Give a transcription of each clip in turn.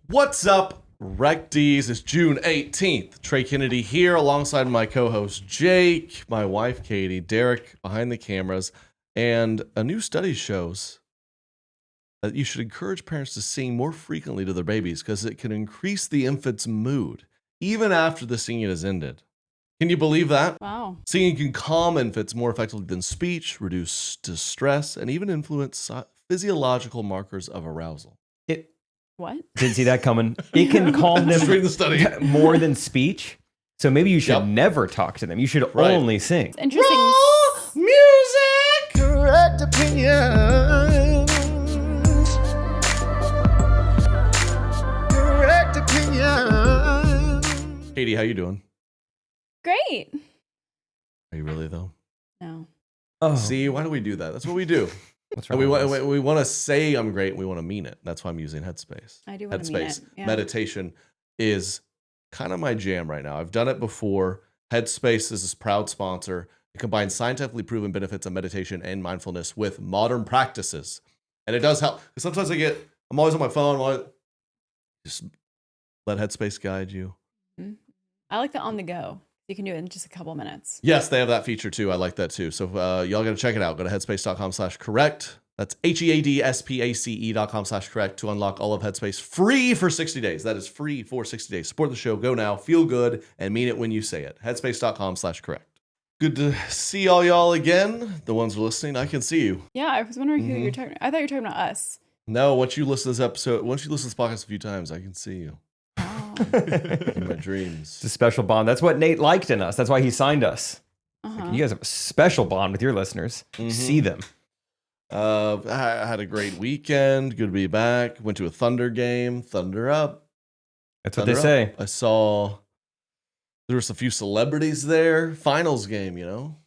What's up, Recties? It's June 18th. Trey Kennedy here alongside my co-host Jake, my wife Katie, Derek behind the cameras, and a new study shows that you should encourage parents to sing more frequently to their babies because it can increase the infant's mood even after the singing has ended. Can you believe that? Wow. Singing can calm infants more effectively than speech, reduce distress, and even influence physiological markers of arousal. What? Didn't see that coming. It can calm them Read the study. more than speech. So maybe you should never talk to them. You should only sing. It's interesting. Raw music, correct opinions, correct opinions. Katie, how you doing? Great. Are you really though? No. Oh, See, why do we do that? That's what we do. what's And wrong? we want to say I'm great. We want to mean it. That's why I'm using Headspace. I do want to mean Headspace. it. Yeah. Meditation is kind of my jam right now. I've done it before. Headspace is a proud sponsor. It combines scientifically proven benefits of meditation and mindfulness with modern practices. And it does help. Because sometimes I'm always on my phone. Just let Headspace guide you. Mhm. I like the on the go. You can do it in just a couple minutes. Yes, they have that feature too. I like that too. So y'all got to check it out. Go to headspace.com/correct. That's HEADSPACE.com/correct to unlock all of Headspace free for 60 days. That is free for 60 days. Support the show. Go now. Feel good and mean it when you say it. Headspace.com/correct. Good to see all y'all again. The ones who are listening, I can see you. Yeah, I was wondering who you're talking. I thought you were talking about us. No, once you listen to this episode, once you listen to this podcast a few times, I can see you Oh. in my dreams. It's a special bond. That's what Nate liked in us. That's why he signed us. Uh-huh. You guys have a special bond with your listeners. See them. I had a great weekend. Good to be back. Went to a Thunder game. Thunder up. That's what they say. I saw there was a few celebrities there. Finals game, you know.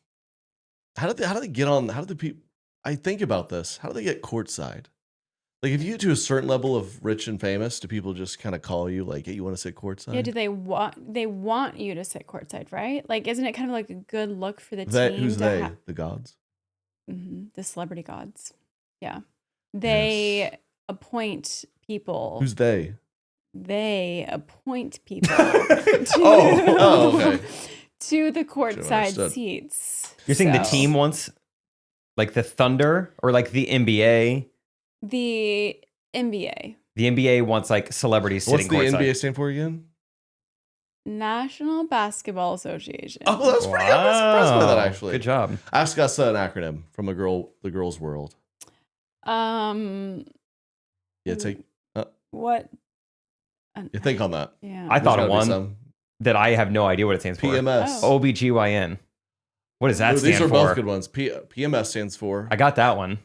How did they get on? How did the people? I think about this. How do they get courtside? Like, if you get to a certain level of rich and famous, do people just kind of call you like, "Hey, you want to sit courtside?" Yeah, do they want you to sit courtside, right? Like, isn't it kind of like a good look for the They, team? who's to they? The gods. The celebrity gods. Yeah. They appoint people. Who's they? They appoint people Okay. to the courtside understood. seats. You're saying the So, team wants, like the Thunder or like the NBA? The NBA. The NBA wants like celebrities What's sitting the courtside. NBA stand for again? National Basketball Association. Oh, that's pretty. I was surprised by that Wow. actually. Good job. Ask us an acronym from the girl's world. Um, Yeah, take. what? You think on that. Yeah. I thought There's of gotta be one some. that I have no idea what it stands for. PMS. Oh. OBGYN. What does that Ooh, stand these are for? both good ones. PMS stands for. I got that one.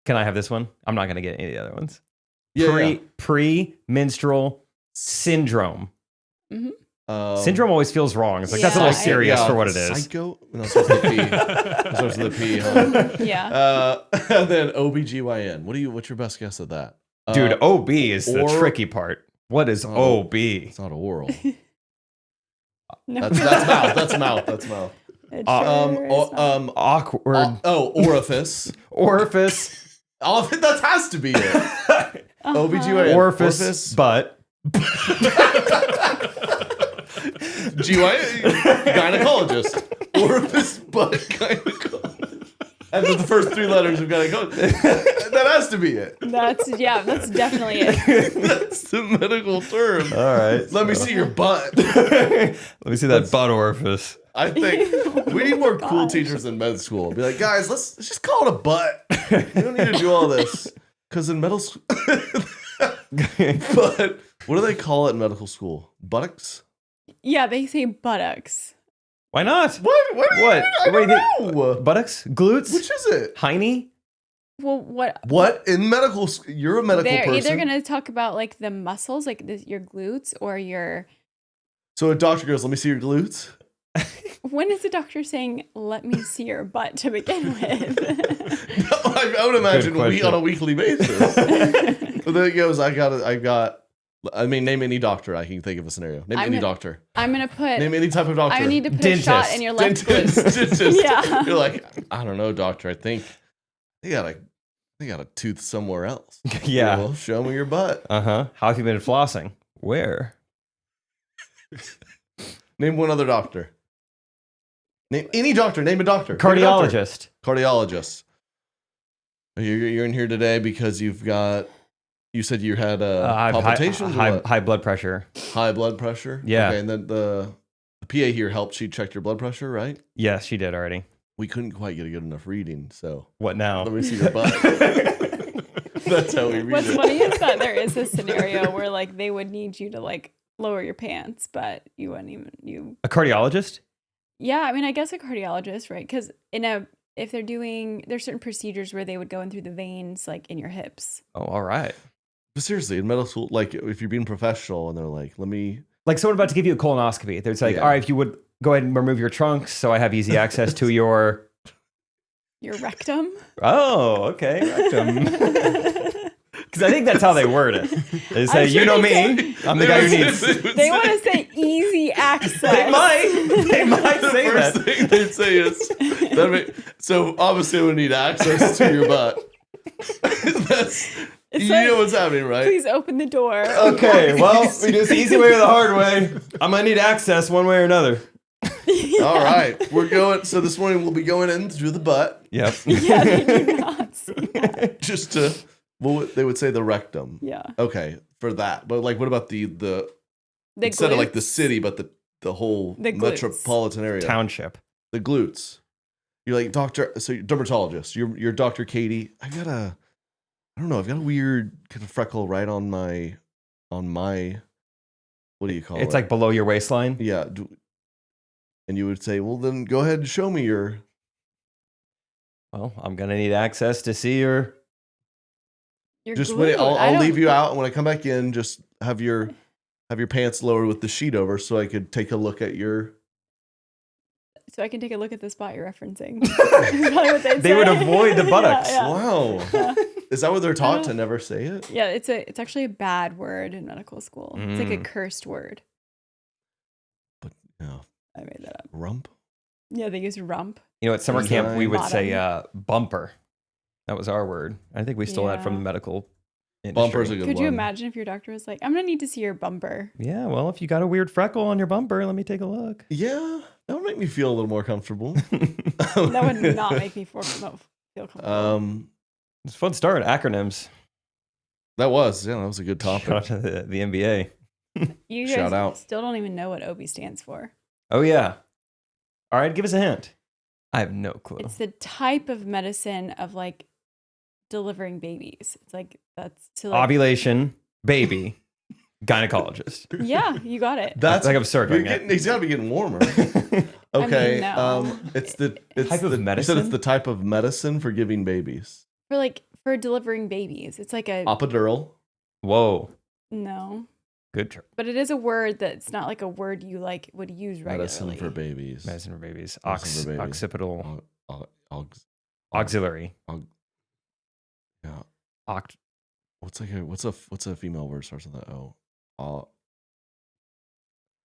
Can I have this one? I'm not going to get any of the other ones. Yeah. Pre-menstrual syndrome. Syndrome always feels wrong. It's like, that's a Yeah, little serious for what it is. Psycho. No, it's supposed to be P. It's supposed to be P. Huh? Yeah. And then OBGYN. What's your best guess of that? Dude, OB is the or- tricky part. What is Oh. OB? It's not oral. No. That's mouth. That's mouth. That's mouth. It sure is not. Awkward. Orifice. Orifice. Oh, that has to be it. OBGYN. Orifice. Butt. Gynecologist. Orifice, butt, gynecologist. And then the first three letters of gynecologist. That has to be it. That's definitely it. That's the medical term. All right. Let me see your butt. Let me see that butt orifice. I think we need more cool gosh. teachers in med school. Be like, guys, let's just call it a butt. You don't need to do all this. Because in middle school. But what do they call it in medical school? Buttocks? Yeah, they say buttocks. Why not? What? What? I What do you don't know. Buttocks? Glutes? Which is it? Hiney? Well, what? What in medical school? You're a medical They're person. either gonna talk about like the muscles, like your glutes, or your. So a doctor goes, let me see your glutes. When is the doctor saying, "Let me see your butt" to begin with? No, I would imagine question. on a weekly basis. But then it goes, name any doctor. I can think of a scenario. Name any doctor. I'm gonna put. Name any type of doctor. I need to put Dentist. a shot in your left glute. Dentist. Yeah. You're like, I don't know, doctor. I think they got They got a tooth somewhere else. Yeah. Well, show me your butt. How have you been flossing? Where? Name one other doctor. Name any doctor. Name a doctor. Cardiologist. Cardiologist. You're in here today because you've got. You said you had palpitations. High blood pressure. High blood pressure. Yeah. Okay, and then the PA here helped. She checked your blood pressure, right? Yes, she did already. We couldn't quite get a good enough reading, so what now? let me see your butt. That's how we read What's it. funny is that there is a scenario where like they would need you to like lower your pants, but you wouldn't even A cardiologist? Yeah, I mean, I guess a cardiologist, right? Because if they're doing, there's certain procedures where they would go in through the veins, like in your hips. Oh, all right. But seriously, in medical school, like if you're being professional and they're like, let me. Like someone about to give you a colonoscopy. They're like, all right, if you would go ahead and remove your trunks so I have easy access to your rectum. Oh, okay, rectum. Because I think that's how they word it. They say, you know me, I'm the guy who needs. They want to say easy access. They might The say first that. thing they'd say is, so obviously we need access to your butt. You know what's happening, right? Please open the door. Okay, well, we do this the easy way or the hard way. I'm gonna need access one way or another. All right, we're going. So this morning we'll be going in through the butt. Yep. Yeah, they do not see that. Just to, they would say the rectum. Yeah. Okay, for that. But like, what about the instead glutes. of like the city, but the whole The glutes. metropolitan area, Township. the glutes. You're like doctor. So you're dermatologist. You're Dr. Katie. I've got a weird kind of freckle right on my. What do you call it? It's like below your waistline. Yeah. And you would say, well, then go ahead and show me your. Well, I'm gonna need access to see your. Just glute. wait. I'll leave you out, and when I come back in, just have your pants lowered with the sheet over, so I could take a look at your. So I can take a look at the spot you're referencing. Is probably what they'd They would say. avoid the buttocks. Yeah. Wow. Yeah. Is that what they're taught to never say it? Yeah, it's actually a bad word in medical school. It's like a Mm. cursed word. But no. I made that up. Rump. Yeah, they use rump. You know, at summer camp we would say Bottom. bumper. That was our word. I think we stole that from the Yeah. medical industry. Bumper's a good one. Could you imagine if your doctor was like, I'm gonna need to see your bumper? Yeah, well, if you got a weird freckle on your bumper, let me take a look. Yeah, that would make me feel a little more comfortable. That would not make me feel comfortable. It's a fun start. Acronyms. That was a good topic. Shout out to the NBA. You shout guys out. still don't even know what OB stands for. Oh, yeah. All right, give us a hint. I have no clue. It's the type of medicine of like delivering babies. It's like that's to like, Ovulation, baby, gynecologist. yeah, you got it. That's like I'm circling it. He's got to be getting warmer. Okay. no. Type It's of You said medicine? it's the type of medicine for giving babies. For delivering babies. It's like a Epidural. Whoa. no. Good term. But it is a word that's not like a word you like would use regularly. Medicine for babies. Medicine for babies. Medicine for babies. Occipital. Augs- Auxiliary. Yeah. Oct. What's a female word starts with that O?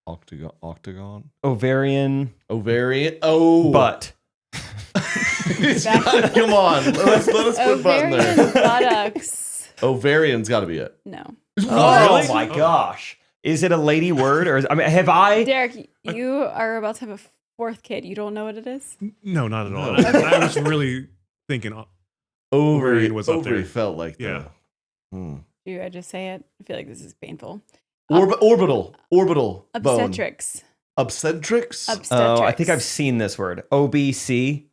Octagon. Ovarian. Ovarian. Oh. Butt. Come on. Let us put a button Ovarian there. buttocks. Ovarian's got to be it. No. Oh Really? my gosh. Is it a lady word or have I? Derek, you are about to have a fourth kid. You don't know what it is? No, not at all. No. I was really thinking Ovarian was up there. Ovary felt like Yeah. Do I just say it? I feel like this is painful. Orbital bone. Obstetrics. Obstetrics. Obstetrics. Oh, I think I've seen this word. OBC.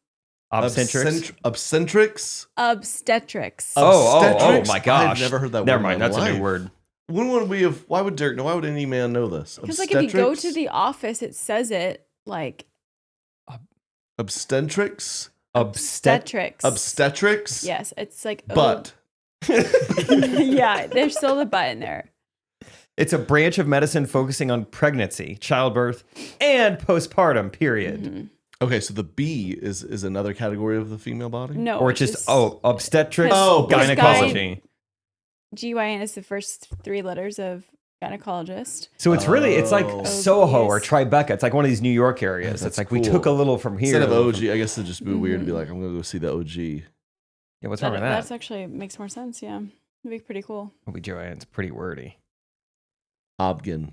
Obstetrics. Obstetrics. Obstetrics. Oh Obstetrics? my gosh. I've never heard that Never word mind. in my That's a life. new word. When would we have? Why would Derek know? Why would any man know this? Because like if you go to the office, it says it like obstetrics. obstetrics. Obstetrics. Yes, it's like But. yeah, there's still the butt in there. It's a branch of medicine focusing on pregnancy, childbirth, and postpartum, period. Mm-hmm. Okay, so the B is another category of the female body? No. Or just, obstetrics, Oh, gynecology. GYN is the first three letters of gynecologist. So it's really, it's like Oh. Soho or Tribeca. It's like one of these New York areas. That's it's like we cool. took a little from here. Instead of OG, I guess it'd just be weird to be Mhm. like, I'm going to go see the OG. Yeah, what's wrong with that? That's actually makes more sense. Yeah, it'd be pretty cool. OBGYN's pretty wordy. Obgyn.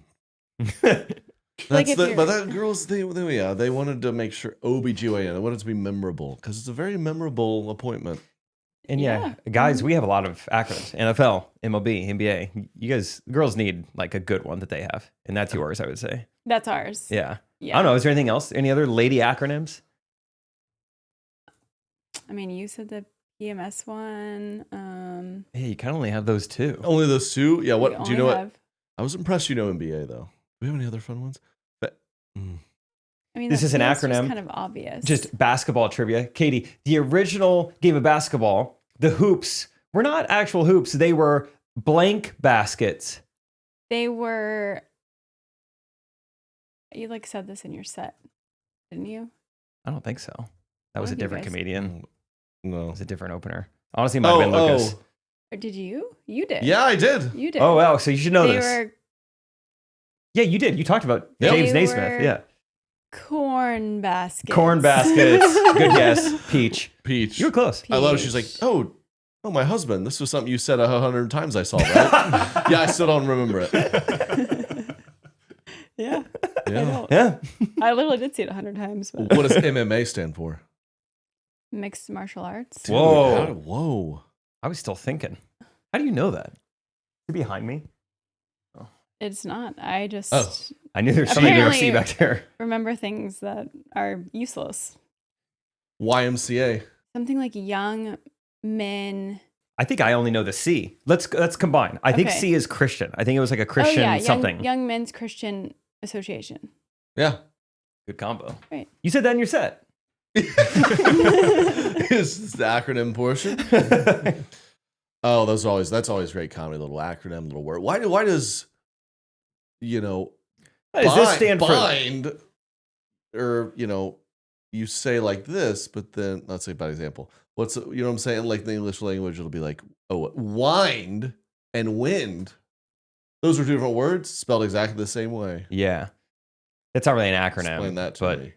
Like But that girls, they wanted to make sure OBGYN. They wanted it to be memorable because it's a very memorable appointment. And yeah, guys, we have a lot of acronyms. NFL, MLB, NBA. You guys, girls need like a good one that they have. And that's yours, I would say. That's ours. Yeah. Yeah. I don't know. Is there anything else? Any other lady acronyms? I mean, you said the PMS one. Hey, you kind of only have those two. Only those two? Yeah, what do you know? have, What I was impressed you know NBA though. Do we have any other fun ones? I mean, This is an feels just acronym. kind of obvious. Just basketball trivia. Katie, the original game of basketball, the hoops were not actual hoops. They were blank baskets. they were. You like said this in your set, didn't you? I don't think so. That was One a of you different guys. comedian. No. It was a different opener. Honestly, it might have been Lucas. Or did you? You did. Yeah, I did. You did. Oh, wow. So you should know They this. were Yeah, you did. You talked about Yep. James They Naismith. were- Yeah. corn baskets. Corn baskets. Good guess. Peach. Peach. You were close. I love it. She's like, oh, my husband. This was something you said 100 times I saw, right? Yeah, I still don't remember it. Yeah. I Yeah. know. Yeah. I literally did see it 100 times. But What does MMA stand for? mixed martial arts. Dude, Whoa. Whoa. I was still thinking. How do you know that? You're behind me. It's not. I just Oh. I knew there was something Apparently- UFC back there. remember things that are useless. YMCA. Something like young men. I think I only know the C. Let's combine. I think Okay. C is Christian. I think it was like a Christian oh yeah, something. Young Men's Christian Association. Yeah. Good combo. Right. You said that in your set. This is the acronym portion. Oh, that's always great comedy. Little acronym, little word. Why does What does this stand for? bind, or you say like this, but then let's say by example. What's what I'm saying? Like the English language, it'll be like, oh, wind and wind. Those are two different words spelled exactly the same way. Yeah. It's not really an acronym. Explain that to but me.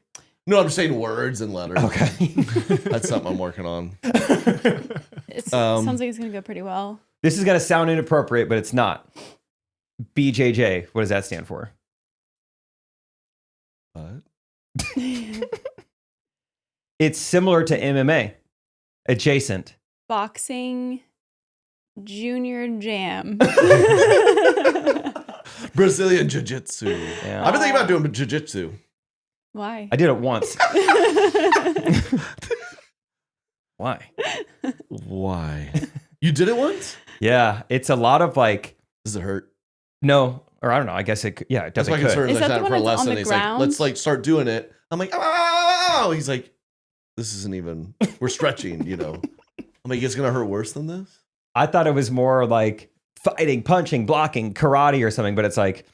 No, I'm just saying words and letters. Okay. That's something I'm working on. It sounds like it's gonna go pretty well. This is going to sound inappropriate, but it's not. BJJ. What does that stand for? What? It's similar to MMA. Adjacent. Boxing Junior Jam. Brazilian jiu-jitsu. Yeah. I've been thinking about doing jiu-jitsu. Why? I did it once. Why? Why? You did it once? Yeah. It's a lot of like, Does it hurt? no, or I don't know. I guess it, yeah, it That's my definitely concern. could. Is Like that that the for a one that's on lesson. the He's like, ground? let's like start doing it. I'm like, oh. He's like, this isn't even. We're stretching. I'm like, it's gonna hurt worse than this. I thought it was more like fighting, punching, blocking, karate or something, but it's like,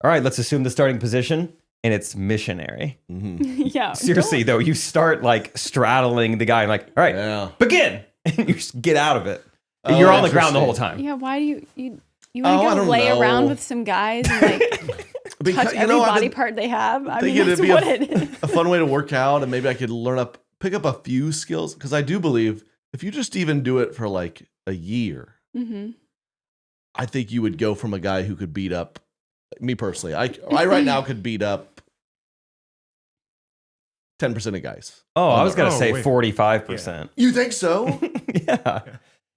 all right, let's assume the starting position and it's missionary. Mm-hmm. Yeah. Seriously, though, you start like straddling the guy and like, all right, Yeah. begin. And you just get out of it. Oh, You're on the ground the whole interesting. time. Yeah. Why do you Oh, I want to don't go lay know. around with some guys and like touch every I've body been part they have? I thinking mean, that's it'd be what it is. a fun way to work out, and maybe I could pick up a few skills, because I do believe if you just even do it for like a year, Mm-hmm. I think you would go from a guy who could beat up me personally. I right now could beat up 10% of guys. Oh, I was going to Oh, say wait. 45%. You think so? Yeah.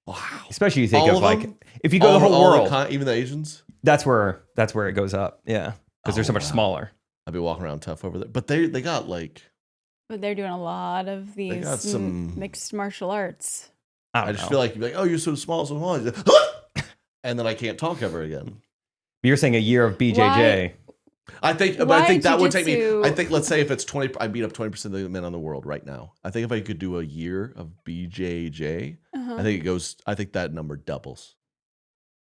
Wow. Especially you think All of of like, them? if you go the whole world, even the Asians. that's where it goes up. Yeah. Because they're Oh, so much wow. smaller. I'd be walking around tough over there, but they got like But they're doing a lot of these got some- mixed martial arts. I I don't just know. feel like you'd be like, oh, you're so small, so small. He's like, and then I can't talk ever again. You're saying a year of BJJ. I think Why that would take me. jiu-jitsu? I think let's say if it's 20, I beat up 20% of the men on the world right now. I think if I could do a year of BJJ, Uh-huh. I think that number doubles.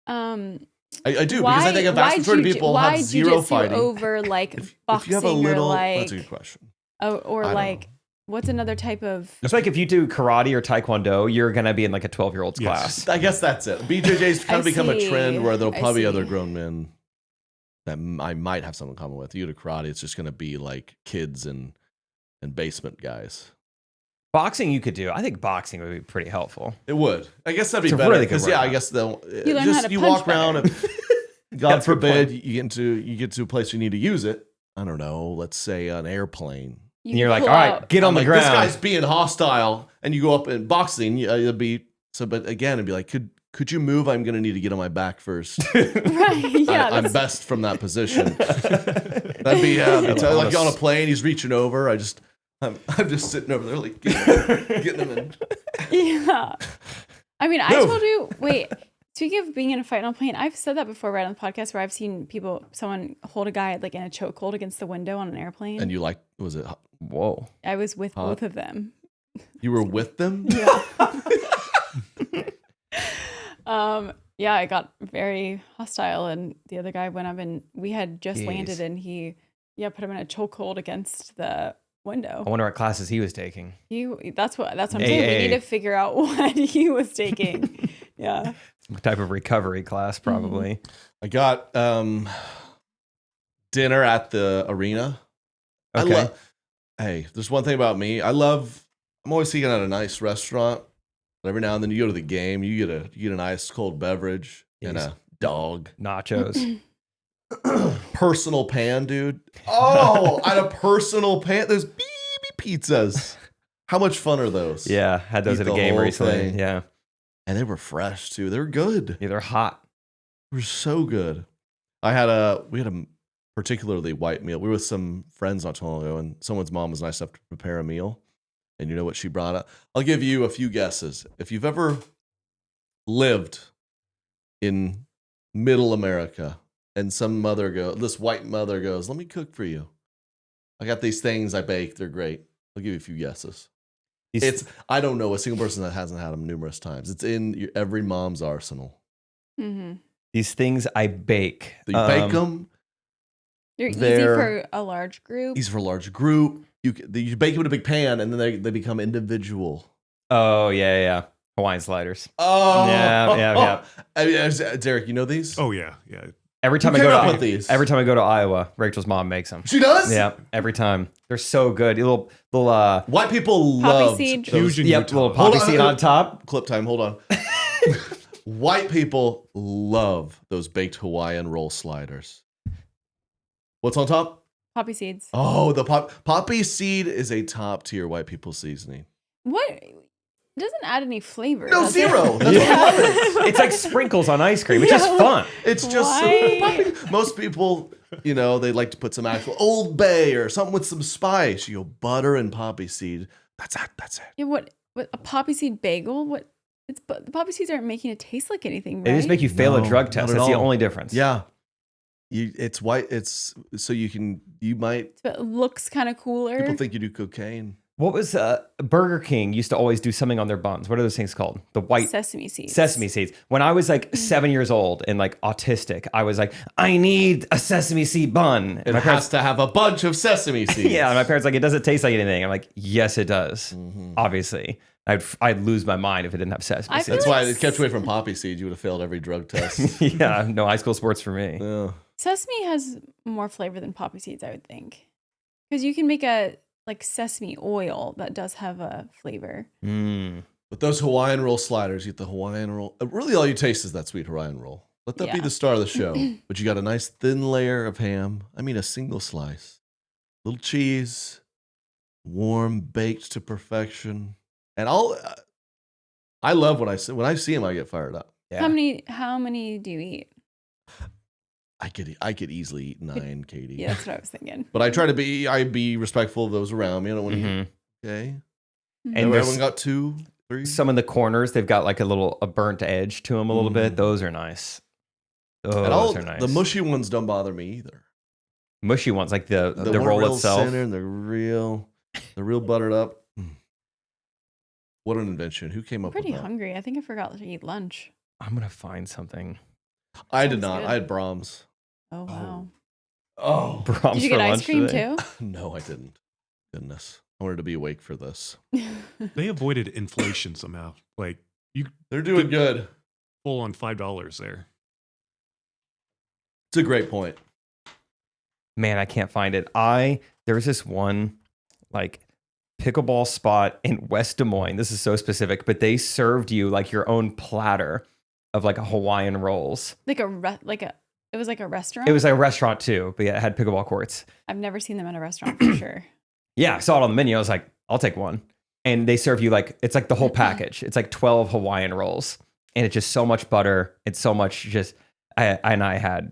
Um, I do, because I think a vast majority of people have zero jiu-jitsu fighting. over like If boxing you have a little, or like that's a good question. or I don't like know. what's another type of It's like if you do karate or taekwondo, you're going to be in like a 12-year-old's Yes. class. I guess that's it. BJJ's kind I of become a see. trend where there'll I probably be see. other grown men that I might have something in common with. You do karate, it's just going to be like kids and basement guys. Boxing you could do. I think boxing would be pretty helpful. It would. I guess that'd be It's a better really good because I workout. guess they'll You learn how to you punch walk around better. and God That's a good forbid point. you get to a place you need to use it. I don't know. Let's say an airplane. And you're like, pull all right, out- get on I'm the like, ground. This guy's being hostile, and you go up in boxing. It'll be so. But again, it'd be like, could you move? I'm gonna need to get on my back first. Right. Yeah. I'm that's- best from that position. That'd be like on a plane. He's reaching over. I'm just sitting over there like getting him in. Yeah. I mean, I Move. told you, wait, speaking of being in a fight on a plane, I've said that before right on the podcast where I've seen someone hold a guy like in a chokehold against the window on an airplane. And you like, was it? Whoa. I was with Huh? both of them. You were with them? Yeah. Yeah, I got very hostile and the other guy went up and we had just Jeez. landed and he put him in a chokehold against the window. I wonder what classes he was taking. That's what I'm saying. We AA. need to figure out what he was taking. Yeah. Some type of recovery class, probably. I got dinner at the arena. Okay. Hey, there's one thing about me. I'm always eating at a nice restaurant. But every now and then you go to the game, you get a nice cold beverage and Yes. a dog. Nachos. Personal pan, dude. Oh, I had a personal pan. Those baby pizzas. How much fun are those? Yeah, had those Eat at a the game whole recently. thing. Yeah. And they were fresh too. They were good. Yeah, they're hot. They were so good. We had a particularly white meal. We were with some friends not too long ago, and someone's mom was nice enough to prepare a meal. And you know what she brought up? I'll give you a few guesses. If you've ever lived in middle America and this white mother goes, let me cook for you. I got these things I bake. They're great. I'll give you a few guesses. I don't know a single person that hasn't had them numerous times. It's in every mom's arsenal. Mm-hmm. These things I bake. So you bake them. They're easy They're- for a large group. These for a large group. You bake them in a big pan, and then they become individual. Oh, yeah. Hawaiian sliders. Oh, Yeah. I mean, Derek, you know these? Oh yeah. Every time You I came go up to with these. every time I go to Iowa, Rachel's mom makes them. She does. Yeah, every time. They're so good. Little White people Poppy love seed. Huge in Yep, Utah. little poppy Hold on. seed on top. Clip time. Hold on. White people love those baked Hawaiian roll sliders. What's on top? Poppy seeds. Oh, the poppy seed is a top tier white people seasoning. What? It doesn't add any flavor. No, does it? zero. That's what I love it. It's like sprinkles on ice cream. It's just Yeah. fun. It's just Why? poppy. Most people, they like to put some actual Old Bay or something with some spice. You go butter and poppy seed. That's it. Yeah, what a poppy seed bagel? What? The poppy seeds aren't making it taste like anything, right? They just make you fail a No, drug not test. at That's the all. only difference. Yeah. It's white. It's so you might. But it looks kind of cooler. People think you do cocaine. What was Burger King used to always do something on their buns? What are those things called? The white sesame seeds. sesame seeds. When I was like 7 years old and like autistic, I was like, I need a sesame seed bun. It And my has parents, to have a bunch of sesame seeds. yeah, and my parents like, it doesn't taste like anything. I'm like, yes, it does. Mhm. Obviously, I'd lose my mind if it didn't have sesame I seeds. feel That's like why it kept you away from poppy seeds. You would have failed every drug test. Yeah, no high school sports for me. Yeah. Sesame has more flavor than poppy seeds, I would think, because you can make a like sesame oil that does have a flavor. Mm. But those Hawaiian roll sliders, you get the Hawaiian roll. Really, all you taste is that sweet Hawaiian roll. Let that be Yeah. the star of the show. But you got a nice thin layer of ham. I mean, a single slice. Little cheese, warm, baked to perfection. And I love when I see them, I get fired up. Yeah. How many do you eat? I could easily eat 9, Katie. Yeah, that's what I was thinking. But I try to be respectful of those around me. I don't want to. Mhm. Okay. And And there's everyone got 2, 3. some in the corners, they've got like a burnt edge to them a little bit. Mhm. Those are nice. And Those are nice. the mushy ones don't bother me either. mushy ones, like the one roll real itself. center and they're real buttered up. What an invention! Who came I'm up pretty with that? hungry. I think I forgot to eat lunch. I'm gonna find something. I did Sounds not. good. I had Brahms. Oh wow! Oh Brahms Did you for get ice lunch cream today. no, I didn't. Goodness, I wanted to be awake for this. too? They avoided inflation somehow. Like you They're doing good. full on $5 there. It's a great point. Man, I can't find it. There was this one like pickleball spot in West Des Moines. This is so specific, but they served you like your own platter of like a Hawaiian rolls. It was like a restaurant. It was like a restaurant too, but yeah, it had pickleball courts. I've never seen them at a restaurant for sure. Yeah, I saw it on the menu. I was like, I'll take one. And they serve you like, it's like the whole package. It's like 12 Hawaiian rolls. And it's just so much butter. It's so much just, I had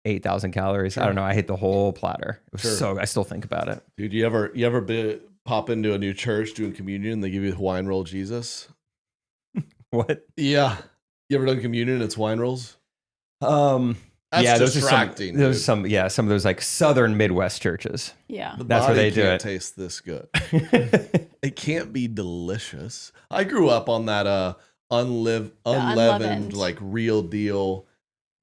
8,000 calories. Sure. I don't know. I ate the whole platter. It was Sure. so, I still think about it. Dude, you ever pop into a new church doing communion and they give you Hawaiian roll Jesus? What? Yeah. You ever done communion and it's Hawaiian rolls? That's Yeah, those distracting. are some of those like Southern Midwest churches. Yeah. The That's where body they do can't it. taste this good. It can't be delicious. I grew up on that unleavened, unleavened. like real deal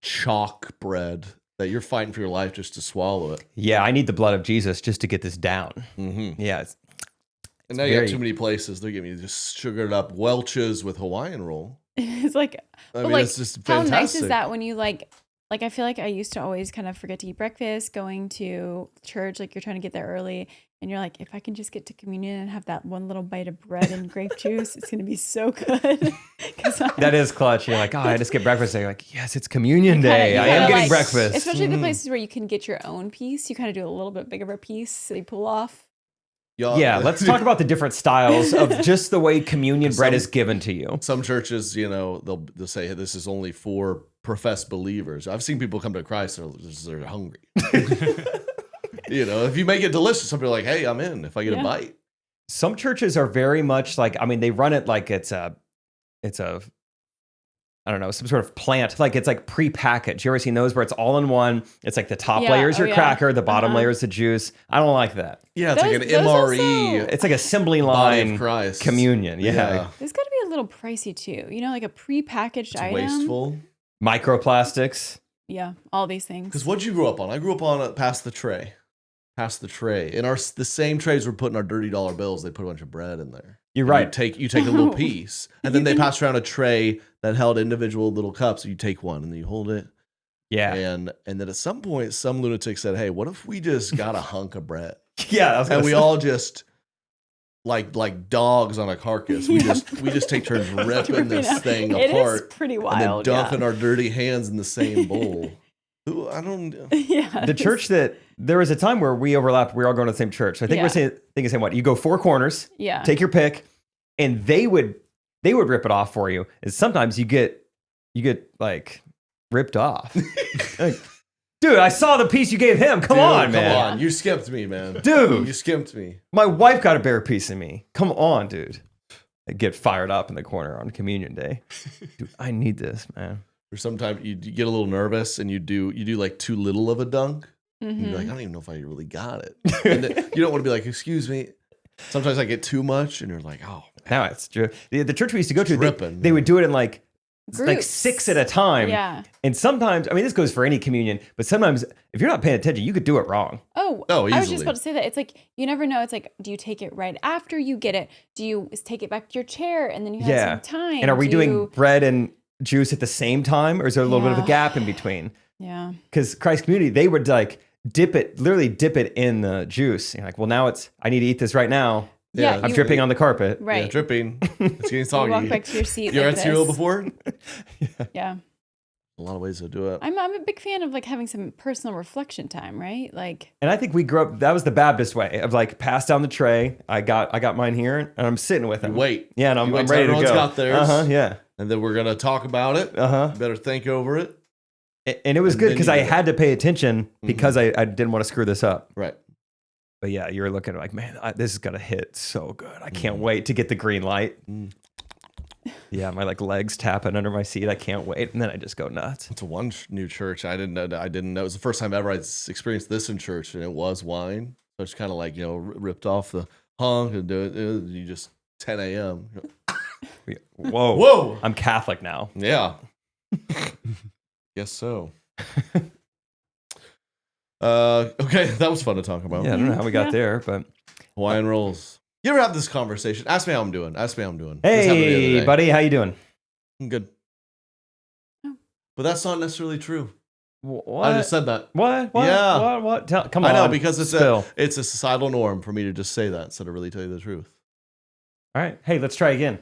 chalk bread that you're fighting for your life just to swallow it. Yeah, I need the blood of Jesus just to get this down. Mm-hmm. Yeah, And now you got too many places. They're giving you just sugared up Welch's with Hawaiian roll. It's like, I but mean, like, it's just how fantastic. nice is that when you like I feel like I used to always kind of forget to eat breakfast, going to church, like you're trying to get there early. And you're like, if I can just get to communion and have that one little bite of bread and grape juice, it's going to be so good. That is clutch. You're like, oh, I just get breakfast. And you're like, yes, it's communion day. I am getting breakfast. Especially the places where you can get your own piece. You kind of do a little bit bigger of a piece. So you pull off. Yeah, let's talk about the different styles of just the way communion bread is given to you. Some churches, they'll say, hey, this is only for professed believers. I've seen people come to Christ, they're hungry. If you make it delicious, some people are like, hey, I'm in if I get a bite. Some churches are very much like, they run it like it's a I don't know, some sort of plant, like it's like pre-packaged. You ever seen those where it's all in one? It's like the top layer is your cracker, the bottom layer is the juice. I don't like that. Yeah, it's like an MRE. It's like assembly line communion. Yeah. There's got to be a little pricey too. Like a pre-packaged item. Wasteful. Microplastics. Yeah, all these things. Because what'd you grow up on? I grew up on Pass the Tray. Pass the Tray. And the same trays were put in our dirty dollar bills. They put a bunch of bread in there. You're right. You take a little piece, and then they passed around a tray that held individual little cups. You take one, and then you hold it. Yeah. And then at some point, some lunatic said, hey, what if we just got a hunk of bread? Yeah. And we all just, like dogs on a carcass, we just take turns ripping this thing apart. It is pretty wild. And then dumping our dirty hands in the same bowl. Ooh, I don't. Yeah. The church there was a time where we overlapped. We were all going to the same church. So I think we're saying what? You go four corners. Yeah. Take your pick, and they would rip it off for you. And sometimes you get like ripped off. Like, dude, I saw the piece you gave him. Come on, man. Come on. You skipped me, man. Dude. You skimped me. My wife got a bare piece of me. Come on, dude. I get fired up in the corner on communion day. Dude, I need this, man. Or sometimes you get a little nervous and you do like too little of a dunk. Mm-hmm. And you're like, I don't even know if I really got it. And then you don't want to be like, excuse me. Sometimes I get too much and you're like, oh. Now it's true. The church we used to go to, Dripping. they would do it in like Groups. 6 at a time. Yeah. And sometimes, this goes for any communion, but sometimes if you're not paying attention, you could do it wrong. Oh, easily. I was just about to say that. It's like, you never know. It's like, do you take it right after you get it? Do you take it back to your chair and then you have some time? And are we doing bread and juice at the same time, or is there a little bit of a gap in between? Yeah. Because Christ Community, they would like literally dip it in the juice. You're like, well, now I need to eat this right now. Yeah. I'm dripping on the carpet. Right. Yeah, dripping. It's getting soggy. You walk back to your seat. You ever like had cereal this. before? Yeah. A lot of ways to do it. I'm a big fan of like having some personal reflection time, right? Like, And I think we grew up, that was the Baptist way of like pass down the tray. I got mine here and I'm sitting with him. Wait. Yeah, and I'm wait till ready to go. everyone's got theirs. Yeah. And then we're going to talk about it. You better think over it. And it was And good then because you I get it. had to pay attention because I didn't want to screw this up. Right. But yeah, you were looking like, man, this is going to hit so good. I can't wait to get the green light. Yeah, my like legs tapping under my seat. I can't wait. And then I just go nuts. It's one new church. I didn't know. It was the first time ever I'd experienced this in church, and it was wine. So it's kind of like, ripped off the hunk and do it. You just 10 a.m. Whoa. Whoa. I'm Catholic now. Yeah. Guess so. Okay, that was fun to talk about. Yeah, I don't know how we got there, but Hawaiian rolls. You ever have this conversation? Ask me how I'm doing. This happened the other hey, day. buddy, how you doing? I'm good. Oh. But that's not necessarily true. What? I just said that. What? Yeah. What? Come on. I know, because it's Spill. a societal norm for me to just say that instead of really tell you the truth. All right. Hey, let's try again.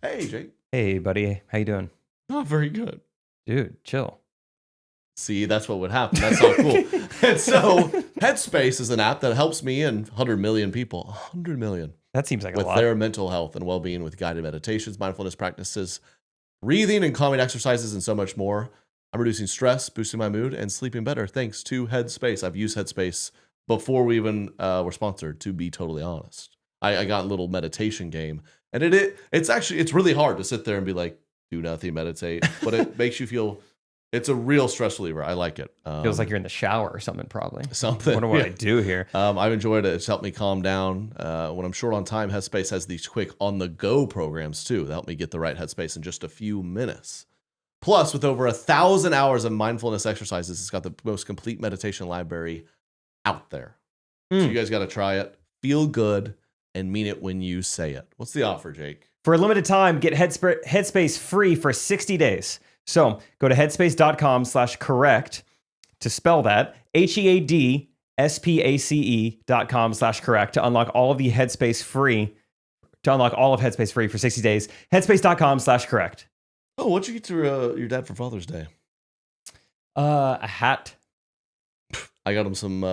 Hey, Jake. Hey, buddy. How you doing? Not very good. Dude, chill. See, that's what would happen. That's not cool. And so, Headspace is an app that helps me and 100 million people, 100 million, That seems like a with lot. their mental health and well-being with guided meditations, mindfulness practices, breathing and calming exercises, and so much more. I'm reducing stress, boosting my mood, and sleeping better thanks to Headspace. I've used Headspace before we even were sponsored, to be totally honest. I got a little meditation game, and it's really hard to sit there and be like, do nothing, meditate, but it makes you feel. It's a real stress reliever. I like it. Feels like you're in the shower or something, probably. Something. Wonder what I do here. I've enjoyed it. It's helped me calm down. When I'm short on time, Headspace has these quick on-the-go programs too that help me get the right headspace in just a few minutes. Plus, with over 1,000 hours of mindfulness exercises, it's got the most complete meditation library out there. So you guys got to try it. Feel good and mean it when you say it. What's the offer, Jake? For a limited time, get Headspace free for 60 days. So go to headspace.com/correct to spell that, HEADSPACE.com/correct to unlock all of the Headspace free, for 60 days. Headspace.com/correct. Oh, what'd you get to your dad for Father's Day? A hat. I got him some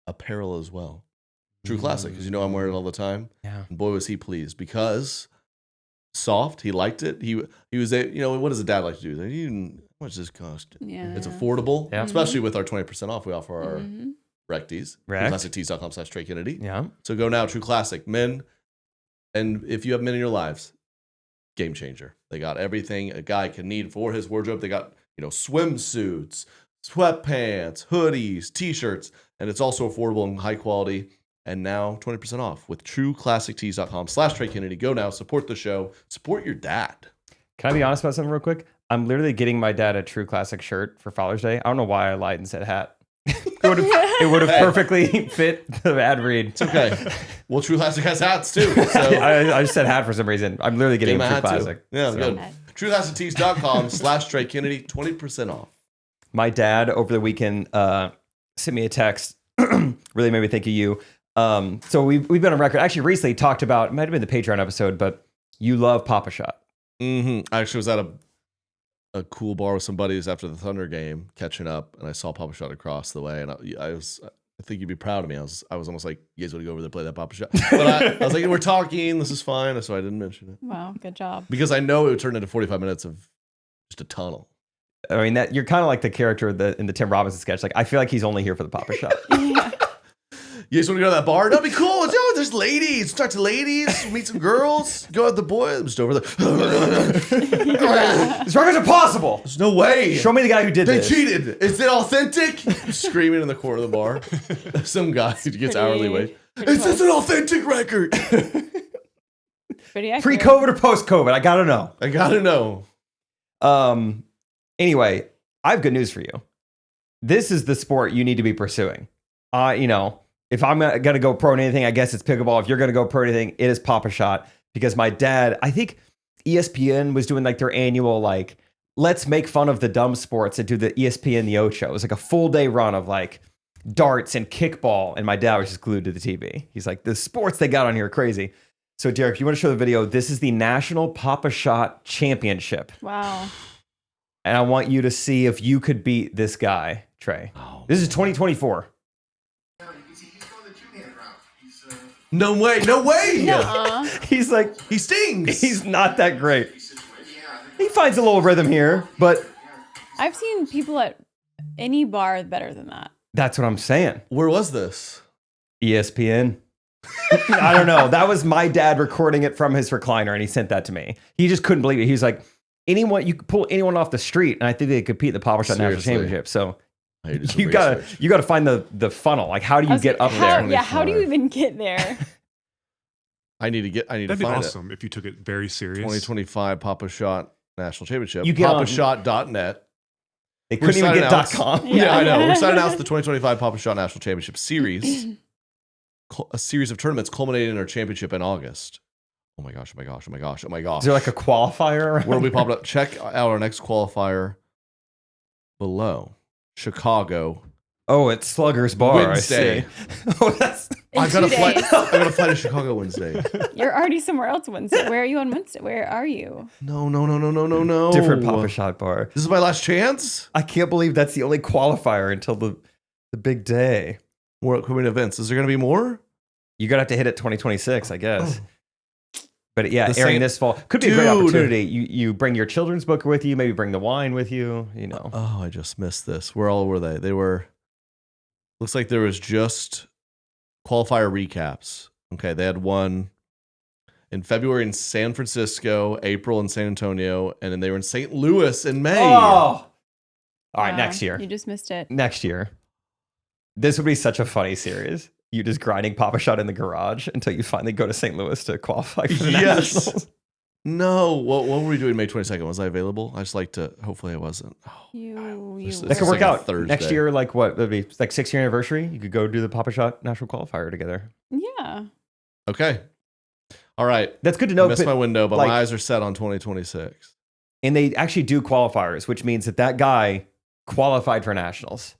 apparel as well. True classic, because I'm wearing it all the time. Yeah. And boy, was he pleased, because soft, he liked it. He was what does a dad like to do? How much does this cost? Yeah. It's affordable, Yeah. especially with our 20% off we offer our rec tees. Rec. TrueClassicTees.com/Trey Kennedy. Yeah. So go now, True Classic. Men, and if you have men in your lives, game changer. They got everything a guy can need for his wardrobe. They got, swimsuits, sweatpants, hoodies, t-shirts, and it's also affordable and high quality. And now 20% off with TrueClassicTees.com/Trey Kennedy. Go now, support the show, support your dad. Can I be honest about something real quick? I'm literally getting my dad a True Classic shirt for Father's Day. I don't know why I lied and said hat. It would have perfectly fit the ad read. It's okay. Well, True Classic has hats too. So I just said hat for some reason. I'm literally getting Game a True hat too. Classic. Yeah, So. good. TrueClassicTees.com/Trey Kennedy, 20% off. My dad over the weekend sent me a text. Really made me think of you. So we've been on record. Actually, recently talked about, it might have been the Patreon episode, but you love Papa Shot. Mm-hmm. I actually was at a cool bar with some buddies after the Thunder game, catching up, and I saw Papa Shot across the way, and I think you'd be proud of me. I was almost like, you guys want to go over there and play that Papa Shot? But I was like, we're talking, this is fine, so I didn't mention it. Wow, good job. Because I know it would turn into 45 minutes of just a tunnel. I mean, that you're kind of like the character in the Tim Robinson sketch. Like, I feel like he's only here for the Papa Shot. Yeah. You guys want to go to that bar? That'd be cool. There's ladies. Talk to ladies. Meet some girls. Go out with the boys. I'm just over there. These records are possible. There's no way. Show me the guy who did They this. cheated. Is it authentic? Screaming in the corner of the bar. Some guy who gets hourly wage. Is this an authentic record? Pretty accurate. Pre-COVID or post-COVID? I gotta know. I gotta know. Anyway, I have good news for you. This is the sport you need to be pursuing. If I'm gonna go pro in anything, I guess it's pickleball. If you're gonna go pro in anything, it is Papa Shot. Because my dad, I think ESPN was doing like their annual let's make fun of the dumb sports and do the ESPN The Ocho. It was like a full day run of like darts and kickball, and my dad was just glued to the TV. He's like, the sports they got on here are crazy. So Derek, you want to show the video? This is the National Papa Shot Championship. Wow. And I want you to see if you could beat this guy, Trey. Oh, This is 2024. no way. No way. Nuh-uh. He's like, He stings. he's not that great. He finds a little rhythm here, but I've seen people at any bar better than that. that's what I'm saying. Where was this? ESPN. I don't know. That was my dad recording it from his recliner, and he sent that to me. He just couldn't believe it. He was like, you could pull anyone off the street, and I think they could compete in the Papa Shot National Seriously. Championship. So I need to do some you gotta research. find the funnel. Like, how do I you was get like, up how, there? Yeah, how do you even get there? I need to That'd be find awesome if you took it very it. serious. 2025 Papa Shot National Championship. You get on- PapaShot.net. They couldn't even get .com. Yeah, I know. We're excited to announce the 2025 Papa Shot National Championship Series. A series of tournaments culminating in our championship in August. Oh my gosh, oh my gosh, oh my gosh, oh my gosh. Is there like a qualifier? Where we popped up? Check out our next qualifier. below. Chicago. Oh, it's Slugger's Bar. Wednesday. I see. Oh, that's. In I got to 2 fly. days. I got to fly to Chicago Wednesday. You're already somewhere else Wednesday. Where are you on Wednesday? Where are you? No. Different Papa Shot bar. This is my last chance. I can't believe that's the only qualifier until the big day. More upcoming events. Is there going to be more? You're gonna have to hit it 2026, I guess. But yeah, The airing same- this fall could be a great Dude. opportunity. You bring your children's book with you, maybe bring the wine with you. You know, Oh, I just missed this. Where all were they? They were. Looks like there was just qualifier recaps. Okay, they had one in February in San Francisco, April in San Antonio, and then they were in St. Louis in May. all right, Wow, next year. You just missed it. Next year, this would be such a funny series. You just grinding Papa Shot in the garage until you finally go to St. Louis to qualify for the Yes. nationals. No, what were we doing May 22nd? Was I available? I just like to. Hopefully, I wasn't. Oh, You This That is could work like a out. Thursday. Next year, like what? It'd be like 6-year anniversary. You could go do the Papa Shot national qualifier together. Yeah. okay. All right. That's good to I know. missed but- my window, but like- my eyes are set on 2026. And they actually do qualifiers, which means that guy qualified for nationals,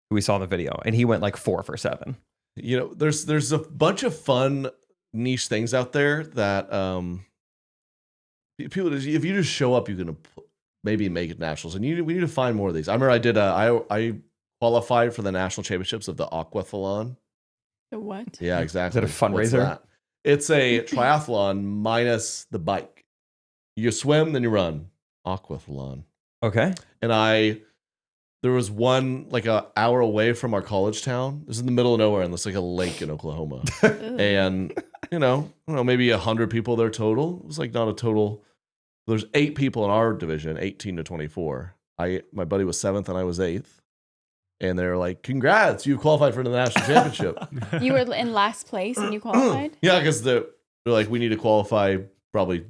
who we saw in the video, and he went like 4 for 7. You know, there's a bunch of fun niche things out there that people, if you just show up, you can maybe make it nationals. And we need to find more of these. I remember I did I qualified for the national championships of the aquathlon. The what? Yeah, exactly. a fundraiser? What's that? It's a triathlon minus the bike. You swim, then you run. Aquathlon. Okay. And there was one like an hour away from our college town. It was in the middle of nowhere, and it's like a lake in Oklahoma. Ugh. And I don't know, maybe 100 people there total. It was like not a total. There's 8 people in our division, 18 to 24. My buddy was 7th and I was 8th. And they're like, "Congrats, you've qualified for the national championship." You were in last place when you qualified? Yeah, because they're like, we need to qualify probably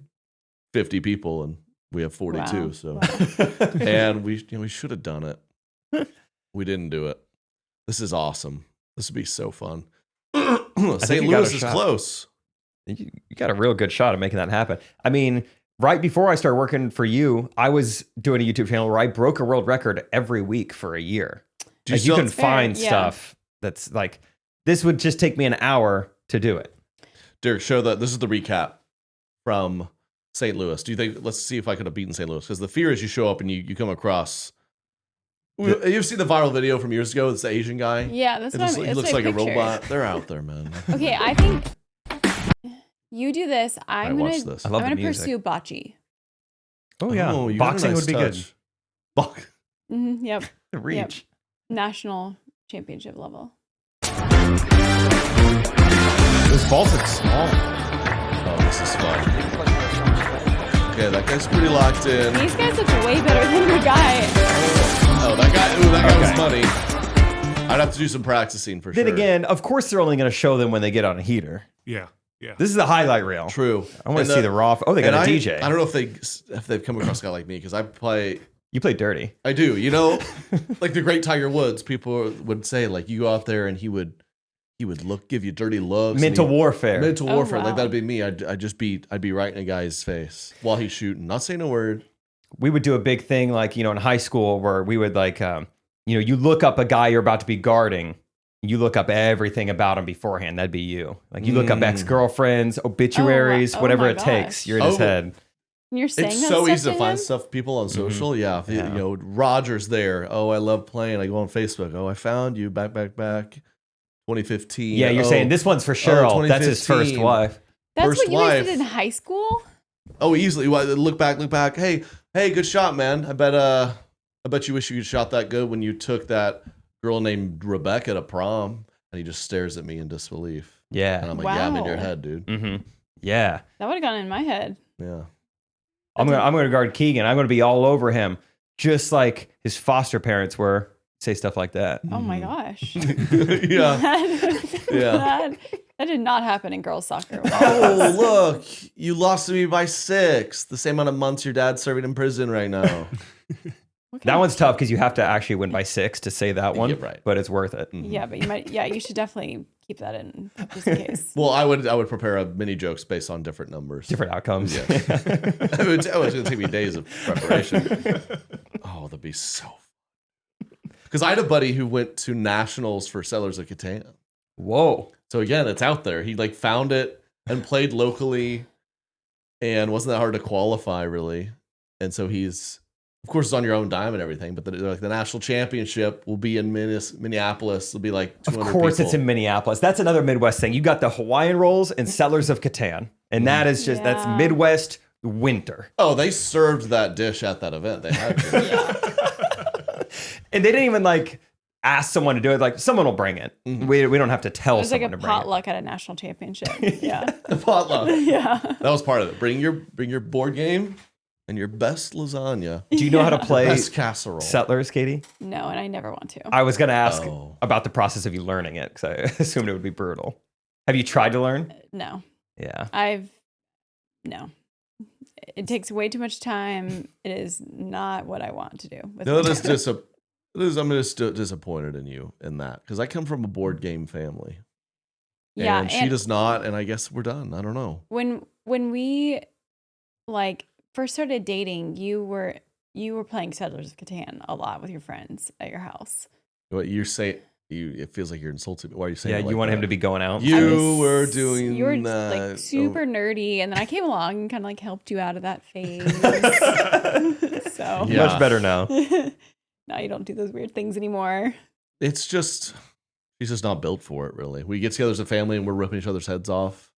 50 people, and we have 42. Wow. So, Wow. and we should have done it. We didn't do it. This is awesome. This would be so fun. St. you got a Louis is shot. close. You got a real good shot at making that happen. I mean, right before I started working for you, I was doing a YouTube channel where I broke a world record every week for a year. Do Like, you can Fair, find yeah. stuff that's like, this would just take me an hour to do it. Derek, show that this is the recap from St. Louis. Do you think? Let's see if I could have beaten St. Louis, because the fear is you show up and you come across. You've seen the viral video from years ago. It's the Asian guy. Yeah, that's what He looks like a pictured. robot. They're out there, man. Okay, I think you do this. I'm watch gonna this. I I'm love the gonna music. pursue bocce. Oh, yeah. you got a Boxing nice would be touch. Yep, good. Reach. national championship level. Those balls look small. Oh, this is fun. Okay, that guy's pretty locked in. These guys look way better than your guy. Oh, that guy was Okay. money. I'd have to do some practicing for Then sure. again, of course, they're only going to show them when they get on a heater. Yeah. This is the highlight reel. True. I want And to see the raw. Oh, they got and a DJ. I don't know if they've come across a guy like me, because I play. You play dirty. I do. You know, like the great Tiger Woods. People would say like you go out there and he would give you dirty looks. and Mental he- warfare. Mental Oh, warfare. Like wow. that'd be me. I'd be right in a guy's face while he's shooting, not saying a word. We would do a big thing like, in high school where we would like, you look up a guy you're about to be guarding. You look up everything about him beforehand. That'd be you. Like you look up ex-girlfriends, obituaries, Oh whatever my it takes. gosh. You're in his Oh. head. And you're saying It's that so stuff easy to find him? stuff people on social. Yeah, if Yeah. Roger's there. Oh, I love playing. I go on Facebook. Oh, I found you back. 2015. Yeah, you're Oh, saying this one's for Cheryl. That's his first 2015. wife. That's First what you guys wife. did in high school? Oh, easily. Look back. Hey, good shot, man. I bet you wish you could shot that good when you took that girl named Rebecca to prom. And he just stares at me in disbelief. And Yeah. I'm like, yeah, I'm in your Wow. head, dude. Mm-hmm. Yeah. That would have gone in my head. Yeah. I'm gonna guard Keegan. I'm gonna be all over him, just like his foster parents were. Say stuff like that. Oh my Mhm. gosh. Yeah. Yeah. That did not happen in girls soccer. Oh, look, you lost to me by 6. The same amount of months your dad's serving in prison right now. What That kind one's tough because you have to actually win by 6 to say that one. Yeah, right. But it's worth it. of- Yeah, but you should definitely keep that in just in case. Well, I would prepare a mini jokes based on different numbers. Different outcomes. Yes. It was going to take me days of preparation. Oh, that'd be so. Because I had a buddy who went to nationals for Settlers of Catan. Whoa. So again, it's out there. He like found it and played locally, and wasn't that hard to qualify really. And so he's, of course, it's on your own dime and everything. But the national championship will be in Minneapolis. It'll be like 200 Of course, people. it's in Minneapolis. That's another Midwest thing. You got the Hawaiian rolls and Settlers of Catan, and that is just that's Midwest winter. Oh, they served that dish at that event. They had to. And they didn't even like ask someone to do it. Like someone will bring it. Mm-hmm. We don't have to tell It was like someone a to bring it. potluck at a national championship. Yeah. The potluck. Yeah. That was part of it. Bring your board game and your best lasagna. Do you know how to play Best casserole. Settlers, Katie? No, and I never want to. I was going to ask Oh. about the process of you learning it because I assumed it would be brutal. Have you tried to learn? No. Yeah. No. It takes way too much time. It is not what I want to do. No, I'm just disappointed in you in that because I come from a board game family. Yeah, and she does not, and I guess we're done. I don't know. When we like first started dating, you were playing Settlers of Catan a lot with your friends at your house. What you say? It feels like you're insulting me. Why are you saying? Yeah, it you like want that? him to be going out? You were doing. You were that. like super nerdy, and then I came along and kind of like helped you out of that phase. So Yeah. Much better now. now you don't do those weird things anymore. It's just she's just not built for it. Really, we get together as a family and we're ripping each other's heads off.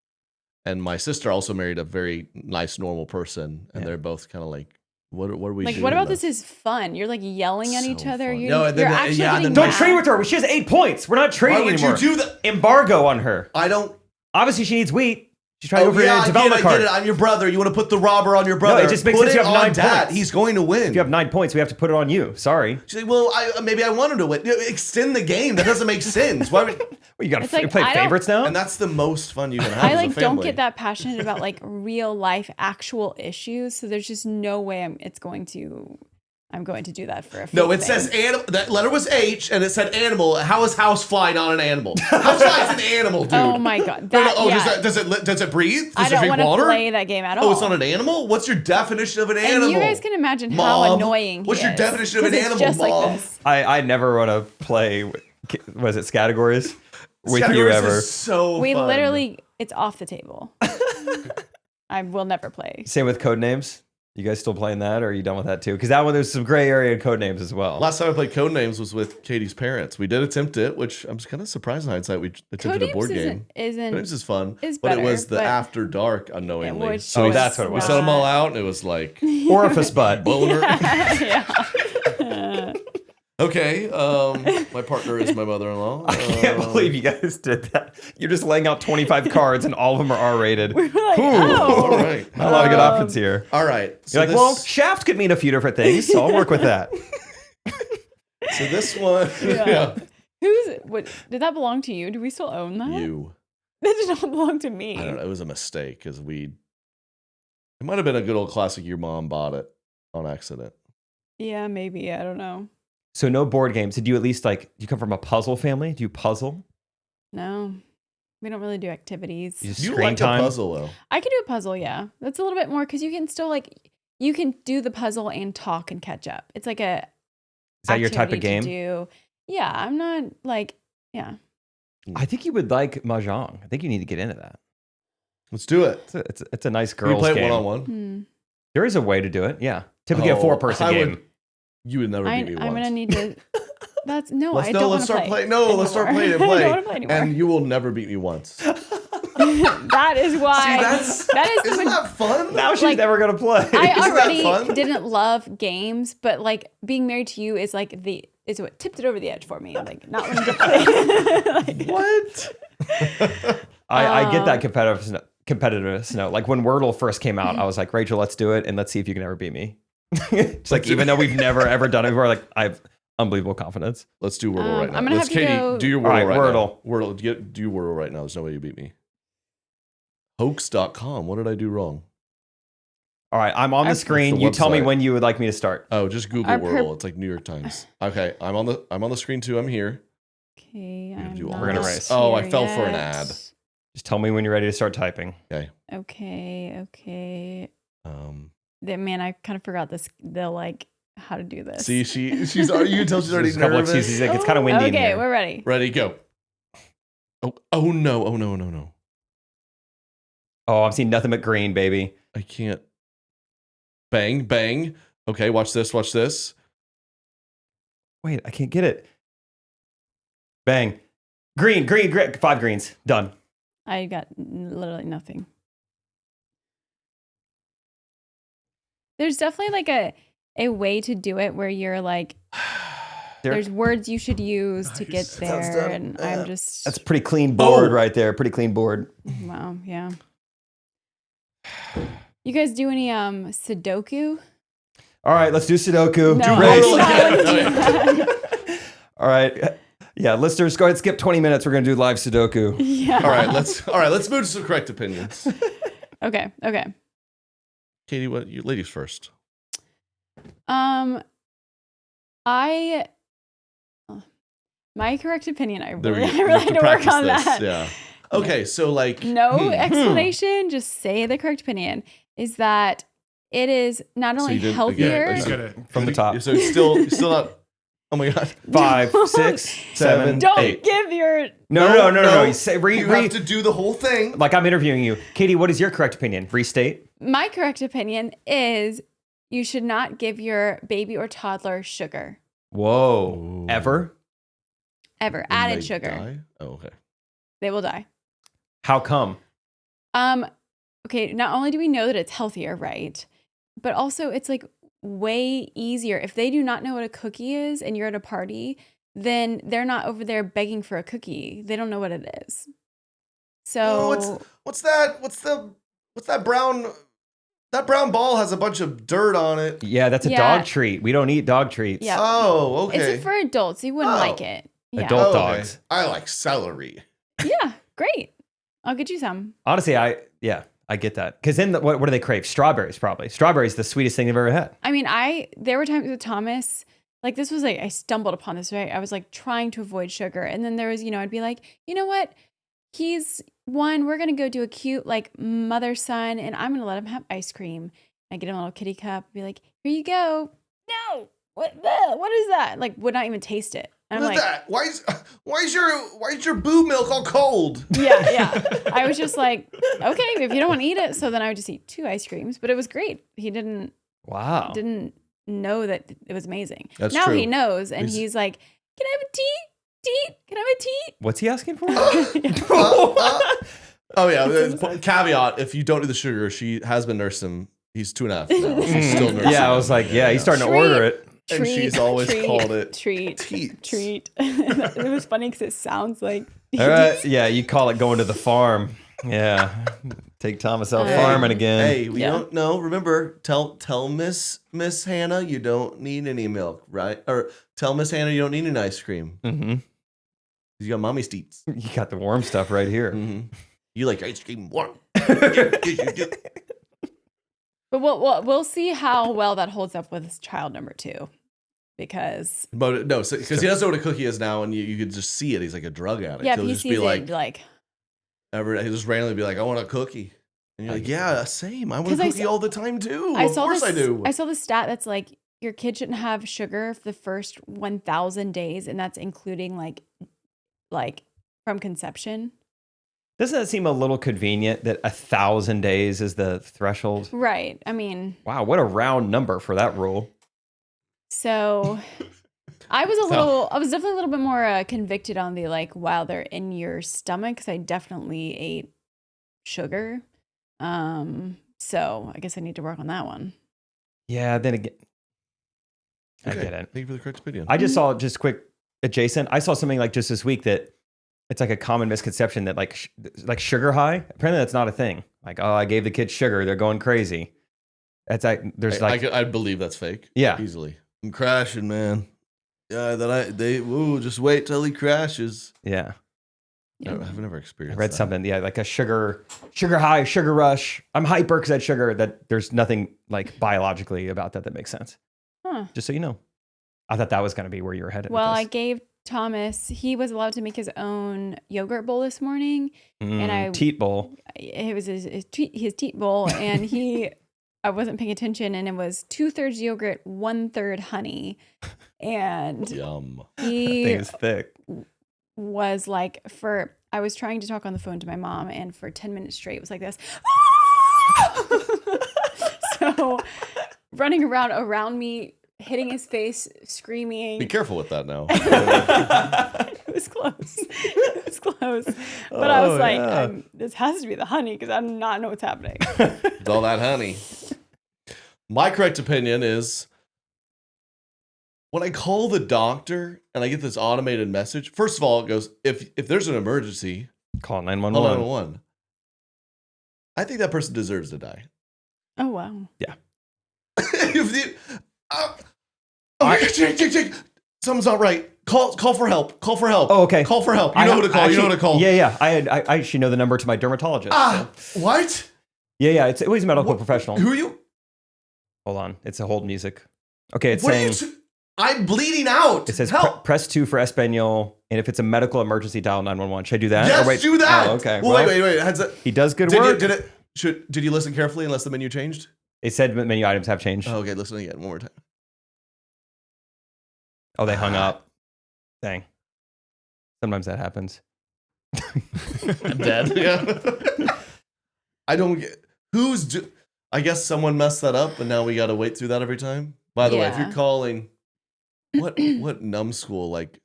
And my sister also married a very nice, normal person, and they're both kind of like, "What are we Like, doing?" what about though? this is fun? You're like yelling at So each other. fun. You're, No, and you're then- actually yeah, getting then- Don't mad. trade with her. She has 8 points. We're not Why trading would anymore. you do that? Embargo on her. I don't. Obviously, she needs wheat. She's trying to go for I a development get card. it. I'm your brother. You want to put the robber on your brother? it just makes put sense it you have on 9 Dad. points. He's going to win. If you have 9 points, we have to put it on you. Sorry. She's like, well, maybe I want him to win. Extend the game. That doesn't make sense. Why would? Well, you got It's to like, play I don't- favorites now? And that's the most fun you can have. I as a like don't family. get that passionate about like real life actual issues. So there's just no way I'm going to do that for a No, fake it says thing. animal. That letter was H, and it said animal. How is housefly not an animal? Housefly is an animal, dude. Oh my god! No, That, no, yeah. does it breathe? Does I it don't drink want to water? play that game at all. Oh, it's not an animal? What's your definition of an animal? And you guys can imagine how Mom, annoying. what's he your is, definition of an 'cause it's animal, just Mom? Like this. I never want to play, was it categories? With you Categories ever. is so We fun. literally, it's off the table. I will never play. Same with code names. You guys still playing that, or are you done with that too? Because that one, there's some gray area in code names as well. Last time I played Codenames was with Katie's parents. We did attempt it, which I'm just kind of surprised in hindsight. We attempted a board game. Isn't Codenames is fun, is but it better, was the but after dark unknowingly. which So Oh, was that's what it was. we set them all out, and it was like Orifice butt. boner. yeah. Okay, my partner is my mother-in-law. I can't believe you guys did that. You're just laying out 25 cards, and all of them are R-rated. We're like, Ooh. oh. All right, Not a lot of good options here. all right. So You're like, well, Shaft could mean a few different things, so I'll work with that. so this one, Yeah. What did that belong to you? Do we still own that? you. That did not belong to me. I don't know. It was a mistake because it might have been a good old classic. Your mom bought it on accident. Yeah, maybe. I don't know. So no board games. Did you at least do you come from a puzzle family? Do you puzzle? No, we don't really do activities. You just You screen like time? a puzzle though. I can do a puzzle, yeah. That's a little bit more because you can still you can do the puzzle and talk and catch up. It's like a Is that your type of activity to game? do. Yeah, I'm not yeah. I think you would like Mahjong. I think you need to get into that. Let's do it. It's a nice Can we girls play it game. one-on-one? There is a way to do it. Yeah, typically a Oh, 4-person I would- game. You would never beat me I'm once. gonna need to. That's no. I No, don't let's want to start play. playing. No, let's start playing and I play. don't want to play anymore. And you will never beat me once. See, That is why. that is the isn't that fun? Now she's like, never gonna play. I that already fun? didn't love games, but like being married to you is like is what tipped it over the edge for me. Like not wanting to play. What? I get that competitiveness. No, like when Wordle first came out, I was like, Rachel, let's do it, and let's see if you can ever beat me. It's like even though we've never ever done it before, like I have unbelievable confidence. Let's do Wordle right now. I'm gonna Let's have to Katie, go- do your Wordle All right, right Wordle. now. Wordle. Do your Wordle right now. There's no way you beat me. Hoax.com. What did I do wrong? All right, I'm on the screen. the You tell me website. when you would like me to start. Oh, just Google Our Wordle. It's like New York Times. Okay, I'm on the screen too. I'm here. Okay, gonna I'm do all not We're gonna race. Oh, I here fell for an yet. ad. Just tell me when you're ready to start typing. Okay. Um, Man, I kind of forgot this. The how to do this. See, she's already. You can tell she's already There's a couple nervous. excuses. Like, it's kind of windy in Okay, here. we're ready. Ready, go. Oh no. Oh, I'm seeing nothing but green, baby. I can't. Bang, bang. Okay, watch this. Wait, I can't get it. Bang. Green. 5 greens. Done. I got literally nothing. There's definitely like a way to do it where you're like, there's words you should use to get there, and I'm just. That's a pretty clean board right there. Pretty clean board. Wow, yeah. You guys do any Sudoku? All right, let's do Sudoku. No, Race. I'm not. All right. Yeah, listeners, go ahead, skip 20 minutes. We're going to do live Sudoku. Yeah. All right, let's move to some correct opinions. Okay. Katie, what you ladies first? My correct opinion, I There really we go. You had have to to work practice on this, that. Yeah. Okay, so like No explanation, just say the correct opinion, is that it is not So only you didn't- healthier. again, You gotta From the top. So it's still not. Oh my god. 5, 6, 7, Don't 8. give your. No. You say, You have to do the whole thing. like I'm interviewing you. Katie, what is your correct opinion? Restate. My correct opinion is you should not give your baby or toddler sugar. Whoa. Ooh. Ever? Ever. When Added they sugar. die? Oh, okay. They will die. How come? Okay, not only do we know that it's healthier, right? But also it's like way easier. If they do not know what a cookie is and you're at a party, then they're not over there begging for a cookie. They don't know what it is. So What's that brown? That brown ball has a bunch of dirt on it. Yeah, that's a Yeah. dog treat. We don't eat dog treats. Yeah. Oh, okay. it's for adults. You wouldn't Oh. like it. Yeah. Adult Oh, okay. dogs. I like celery. Yeah, great. I'll get you some. Honestly, I get that. Because then what do they crave? Strawberries, probably. Strawberries, the sweetest thing they've ever had. I mean, there were times with Thomas, like this was like, I stumbled upon this, right? I was like trying to avoid sugar. And then there was, I'd be like, you know what? He's one, we're going to go do a cute like mother son, and I'm going to let him have ice cream. I get him a little kitty cup, be like, here you go. No, what is that? Like, would not even taste it. And What I'm is like, that? Why is your boo milk all cold? yeah. I was just like, okay, if you don't want to eat it, so then I would just eat 2 ice creams. But it was great. He didn't know that it was amazing. That's now true. he knows, and he's like, can I have a tea? Can I have a tea? What's he asking for? Oh yeah. Caveat: if you don't do the sugar, she has been nursing him. He's 2.5 now. She's still nursing. Yeah, I was him. like, he's starting to Treat. order it. And she's always called it treat. teats. Treat. It was funny because it sounds like. All right. Yeah, you call it going to the farm. Yeah. Take Thomas out farming again. Hey, we don't know. Remember, tell Miss Hannah you don't need any milk, right? Or tell Miss Hannah you don't need any ice cream. Mm-hmm. You got mommy's teats. You got the warm stuff right here. Mm-hmm. You like ice cream warm. Yes, you do. But we'll see how well that holds up with child number 2, because But no, because he doesn't know what a cookie is now, and you could just see it. He's like a drug addict. if He'll he just sees be it, like, he'll just randomly be like, I want a cookie. And you're like, yeah, same. I want a 'Cause I cookie saw- all the time too. I Of saw course this, I do. I saw the stat that's like your kid shouldn't have sugar for the first 1,000 days, and that's including like from conception. Doesn't that seem a little convenient that 1,000 days is the threshold? Right. I mean, Wow, what a round number for that rule. so I was definitely a little bit more convicted on the like while they're in your stomach, because I definitely ate sugar. So I guess I need to work on that one. Yeah, then again, I Okay, get it. Thank you for the correct opinion. I just saw, just quick adjacent, I saw something like just this week that it's like a common misconception that like sugar high, apparently that's not a thing. Like, oh, I gave the kids sugar, they're going crazy. That's like, there's like, I believe that's fake. Yeah. Easily. I'm crashing, man. Yeah, just wait till he crashes. yeah. No, I've never I experienced read that. something, yeah, like a sugar high, sugar rush. I'm hyper because I had sugar. That there's nothing like biologically about that makes sense. Huh. Just so you know, I thought that was going to be where you were headed. Well, with I this. gave Thomas, he was allowed to make his own yogurt bowl this morning, and I teat bowl. it was his teat bowl, and he I wasn't paying attention, and it was 2/3 yogurt, 1/3 honey. And Yum. That he thing is thick. was like, I was trying to talk on the phone to my mom, and for 10 minutes straight, it was like this. So running around me, hitting his face, screaming. Be careful with that now. It was close. It was close. But I was like, yeah. this has to be the honey because I do not know what's happening. With all that honey. My correct opinion is when I call the doctor and I get this automated message, first of all, it goes, if there's an emergency, Call call 911. 911. I think that person deserves to die. Oh, wow. Jake, something's not right. Call for help. Call for help. Oh, okay. Call for help. You know who to call. You know who to call. Yeah. I actually know the number to my dermatologist. What? Yeah. It's always a medical professional. Who are you? Hold on. It's a hold music. Okay, it's What saying... are you I'm bleeding out. It says help. press 2 for Espanol, and if it's a medical emergency, dial 911. Should I do that? Yes, Or wait- do that. Oh, okay. Well, wait. He does good work. Did you listen carefully unless the menu changed? It said menu items have changed. Oh, okay, listen again. One more time. Oh, they hung up. Dang. Sometimes that happens. I'm dead. Yeah. I don't get I guess someone messed that up and now we got to wait through that every time. By the way, if Yeah. you're calling what numbskull like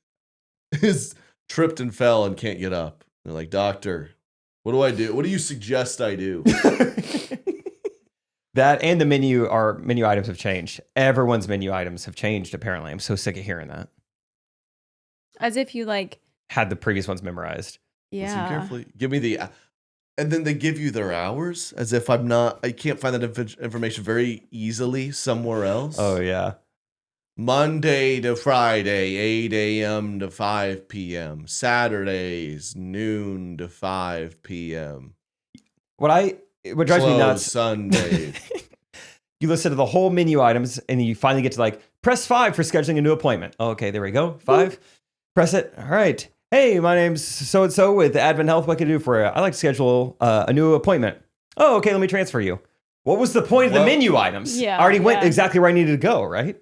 is tripped and fell and can't get up. They're like, "Doctor, what do I do? What do you suggest I do?" That and the menu items have changed. Everyone's menu items have changed, apparently. I'm so sick of hearing that. As if you like, Had the previous ones memorized. Listen yeah. carefully. Give me and then they give you their hours as if I can't find that information very easily somewhere else. Oh, yeah. Monday to Friday, 8 a.m. to 5 p.m. Saturdays, noon to 5 p.m. What drives me Closed nuts, Sunday. you listen to the whole menu items and you finally get to like, press 5 for scheduling a new appointment. Oh, okay, there we go. 5. Press it. All right. Hey, my name's so-and-so with Advent Health. What can I do for you? I'd like to schedule a new appointment. Oh, okay, let me transfer you. What was the point of the menu items? Yeah, I already went yeah. exactly where I needed to go, right?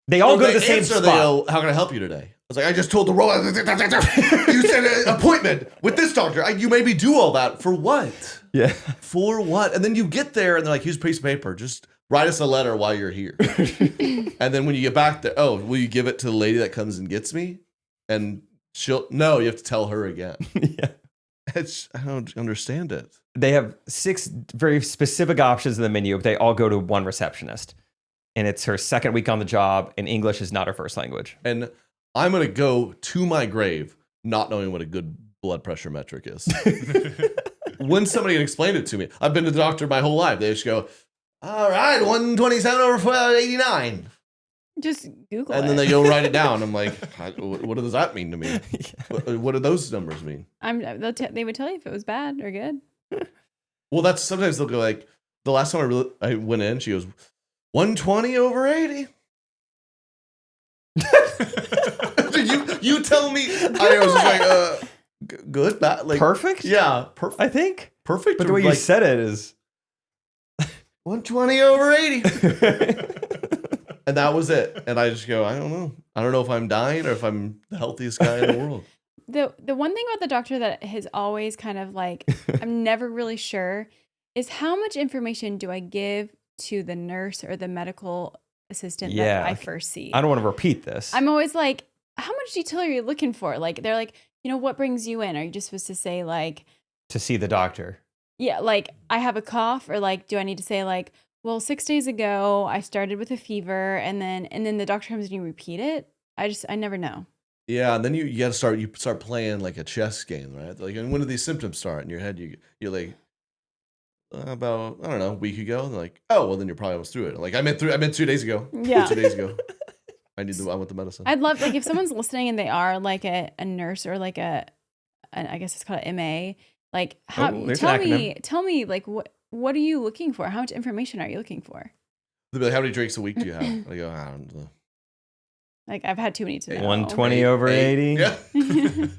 They all Oh, go to they the same answer, spot. They go, "How can I help you today?" I was like, "I just told the robot, you said an appointment with this doctor. You made me do all that. For what? Yeah. For what?" And then you get there and they're like, "Here's a piece of paper. Just write us a letter while you're here." And then when you get back there, "Oh, will you give it to the lady that comes and gets me?" And no, you have to tell her again. Yeah. I don't understand it. They have 6 very specific options in the menu, but they all go to one receptionist. And it's her second week on the job, and English is not her first language. And I'm going to go to my grave not knowing what a good blood pressure metric is. When somebody can explain it to me, I've been to the doctor my whole life. They just go, "All right, 127/89. Just Google And it. then they go write it down. I'm like, what does that mean to me? What do those numbers mean? They would tell you if it was bad or good. Well, that's sometimes they'll go like, the last time I went in, she goes, 120/80. Did you tell me? I was just like, good, bad, like Perfect? Yeah, perfect. I think. Perfect. But the way you said it is... 120/80. And that was it. And I just go, I don't know. I don't know if I'm dying or if I'm the healthiest guy in the world. The one thing about the doctor that has always kind of like, I'm never really sure, is how much information do I give to the nurse or the medical assistant that I first see? I don't want to repeat this. I'm always like, how much detail are you looking for? Like, they're like, what brings you in? Are you just supposed to say like... To see the doctor. Yeah, like, I have a cough, or like, do I need to say like, well, 6 days ago, I started with a fever, and then the doctor comes and you repeat it? I never know. Yeah, and then you got to start playing like a chess game, right? Like, and when do these symptoms start in your head? You're like, about, I don't know, a week ago. And they're like, oh, well, then you're probably almost through it. Like, I meant 2 days ago. Yeah. 2 days ago. I want the medicine. I'd love, like, if someone's listening and they are like a nurse or like I guess it's called MA, like, tell me, like, what are you looking for? How much information are you looking for? They'll be like, how many drinks a week do you have? I go, I don't know. Like, I've had too many to know. 120/80.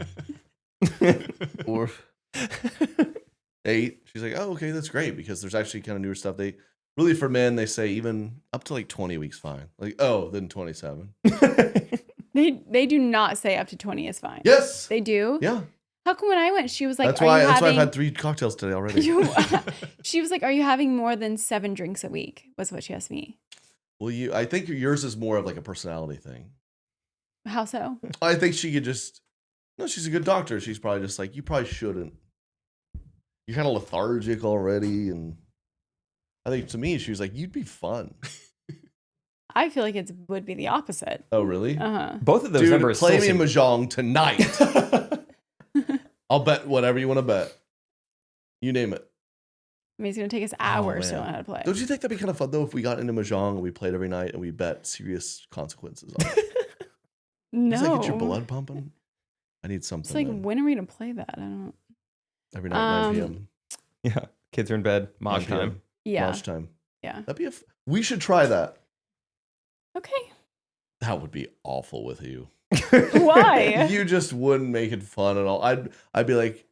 Yeah. Or 8. She's like, oh, okay, that's great, because there's actually kind of newer stuff. really for men, they say even up to like 20 weeks fine. Like, oh, then 27. They do not say up to 20 is fine. Yes. They do? Yeah. How come when I went, she was like, That's why I've having... had 3 cocktails today already. She was like, are you having more than 7 drinks a week? Was what she asked me. Well, I think yours is more of like a personality thing. How so? I think she could just, no, she's a good doctor. She's probably just like, you probably shouldn't. You're kind of lethargic already. And I think to me, she was like, you'd be fun. I feel like it would be the opposite. Oh, really? Uh-huh. Both of those Dude, numbers. play still me seem- Mahjong tonight. I'll bet whatever you want to bet. You name it. I mean, it's going to take us hours to man. learn how to play. Don't you think that'd be kind of fun, though, if we got into Mahjong and we played every night and we bet serious consequences on it? No. Does that get your blood pumping? I need something. It's like, then. when are we going to play that? I don't... Every night, 9 p.m. Yeah. Kids are in bed. Mosh 9 p.m. time. Yeah. Lunch time. Yeah. That'd be we should try that. Okay. That would be awful with you. Why? You just wouldn't make it fun at all. I'd be like,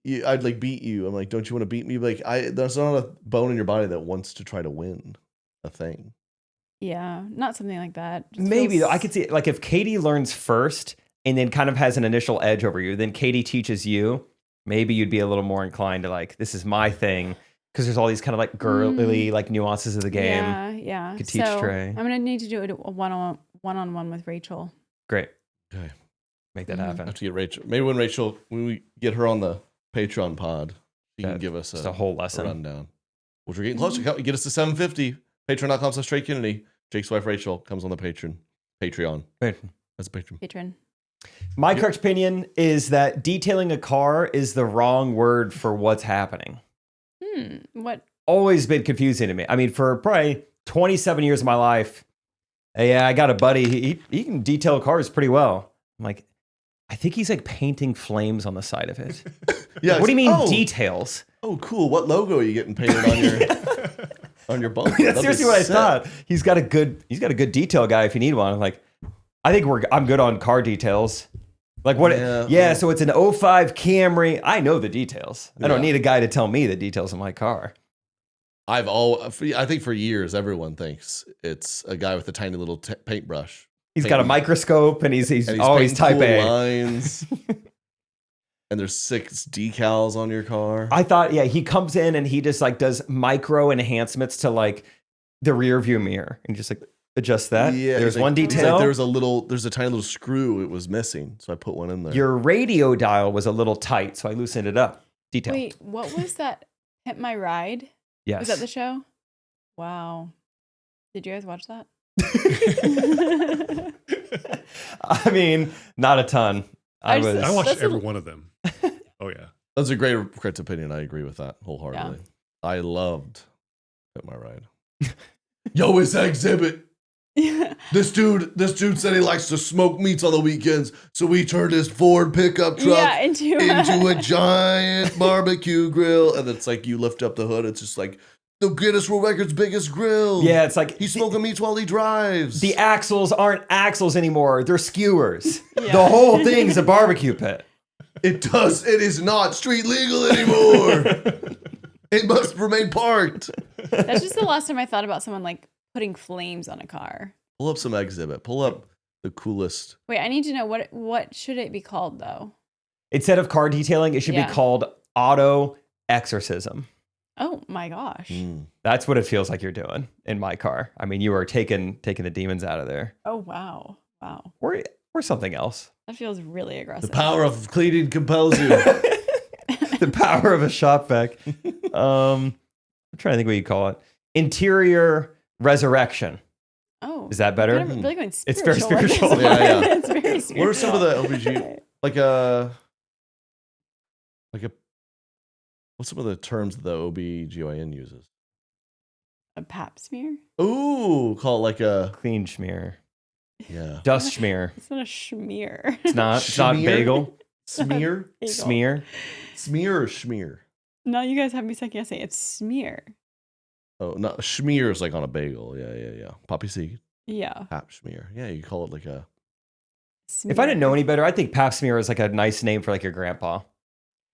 I'd like beat you. I'm like, don't you want to beat me? Like, there's not a bone in your body that wants to try to win a thing. Yeah. Not something like that. Just Maybe feels- though, I could see it, like if Katie learns first and then kind of has an initial edge over you, then Katie teaches you. Maybe you'd be a little more inclined to like, this is my thing, because there's all these kind of like girly like nuances of the game. Yeah, yeah. Could teach Trey. I'm gonna need to do a one-on-one with Rachel. Great, Okay. make that I happen. have to get Rachel. Maybe when we get her on the Patreon pod, she can give us Just a whole lesson. rundown. Which we're getting closer. Get us to 750. Patreon.com/Trey Kennedy. Jake's wife Rachel comes on the Patreon. Right. That's a patron. Patron. My correct opinion is that detailing a car is the wrong word for what's happening. What? Always been confusing to me. I mean, for probably 27 years of my life, yeah, I got a buddy. He can detail cars pretty well. I'm like, I think he's like painting flames on the side of it. Yeah. What do you mean oh, details? Oh, cool. What logo are you getting painted on your on your bumper? That's seriously what I thought. He's got a good detail guy if you need one. I'm like, I think I'm good on car details. Like what? Yeah. So it's an '05 Camry. I know the details. I don't need a guy to tell me the details of my car. I think for years everyone thinks it's a guy with a tiny little paintbrush. He's got a microscope and he's always painting type cool A. lines. And there's 6 decals on your car. I thought, he comes in and he just like does micro enhancements to like the rear view mirror and just like adjust that. Yeah, There's like, one he's detail. Like, there's a tiny little screw it was missing, so I put one in there. Your radio dial was a little tight, so I loosened it up. Detail. Wait, what was that? Pimp My Ride? Yes. Was that the show? Wow. Did you guys watch that? I mean, not a ton. I I watched That's every one of them. Oh yeah. That's a great opinion. I agree with that wholeheartedly. Yeah. I loved Pimp My Ride. Yo, it's Exhibit. This dude said he likes to smoke meats on the weekends, so we turned his Ford pickup truck into a giant barbecue grill. And it's like you lift up the hood, it's just like the Guinness World Records biggest grill. Yeah, it's like he's smoking meats while he drives. the axles aren't axles anymore; they're skewers. Yeah. The whole thing's a barbecue pit. It is not street legal anymore. It must remain parked. That's just the last time I thought about someone like putting flames on a car. Pull up some Exhibit. Pull up the coolest. Wait, I need to know what should it be called though? Instead of car detailing, it should be called auto exorcism. Oh my gosh. That's what it feels like you're doing in my car. I mean, you are taking the demons out of there. Oh wow. Wow. Or something else. That feels really aggressive. The power of cleaning compels you. The power of a shop vac. I'm trying to think what you call it. Interior resurrection. Oh. Is that better? Really going It's very spiritual. spiritual. Yeah. It's very spiritual. What are some of the OBG what's some of the terms that the OBGYN uses? A pap smear? Ooh, call it like a Clean schmear. yeah. Dust schmear. It's not a schmear. It's not Schmear? bagel. Smear? Bagel. Smear. Smear or schmear? No, you guys have me second guessing. It's smear. Oh, no, schmear is like on a bagel. Yeah. Poppy seed, Yeah. pap schmear. Yeah, you call it like a. If I didn't know any better, I think pap smear is like a nice name for like your grandpa.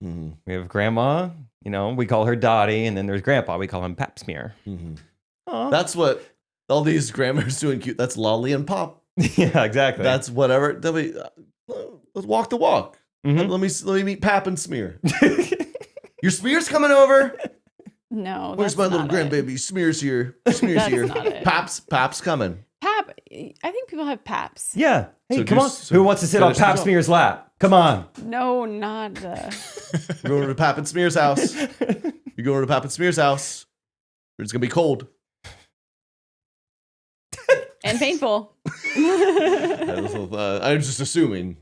Mm-hmm. We have grandma, we call her Dottie, and then there's grandpa, we call him Pap Smear. Mm-hmm. That's what all these grandmas doing cute. That's Lolly and Pop. Yeah, exactly. That's whatever. Let's walk the walk. Mhm. Let me meet Pap and Smear. Your Smear's coming over. No, Where's my little grandbaby? Smear's here. Smear's That's here. not it. Pap's coming. Pap. I think people have Paps. Yeah. Hey, So come on. so Who wants to sit on finish the Pap job. Smear's lap? Come on. No, not the. We're going to Pap and Smear's house. You're going to Pap and Smear's house. It's gonna be cold. And painful. I'm just assuming.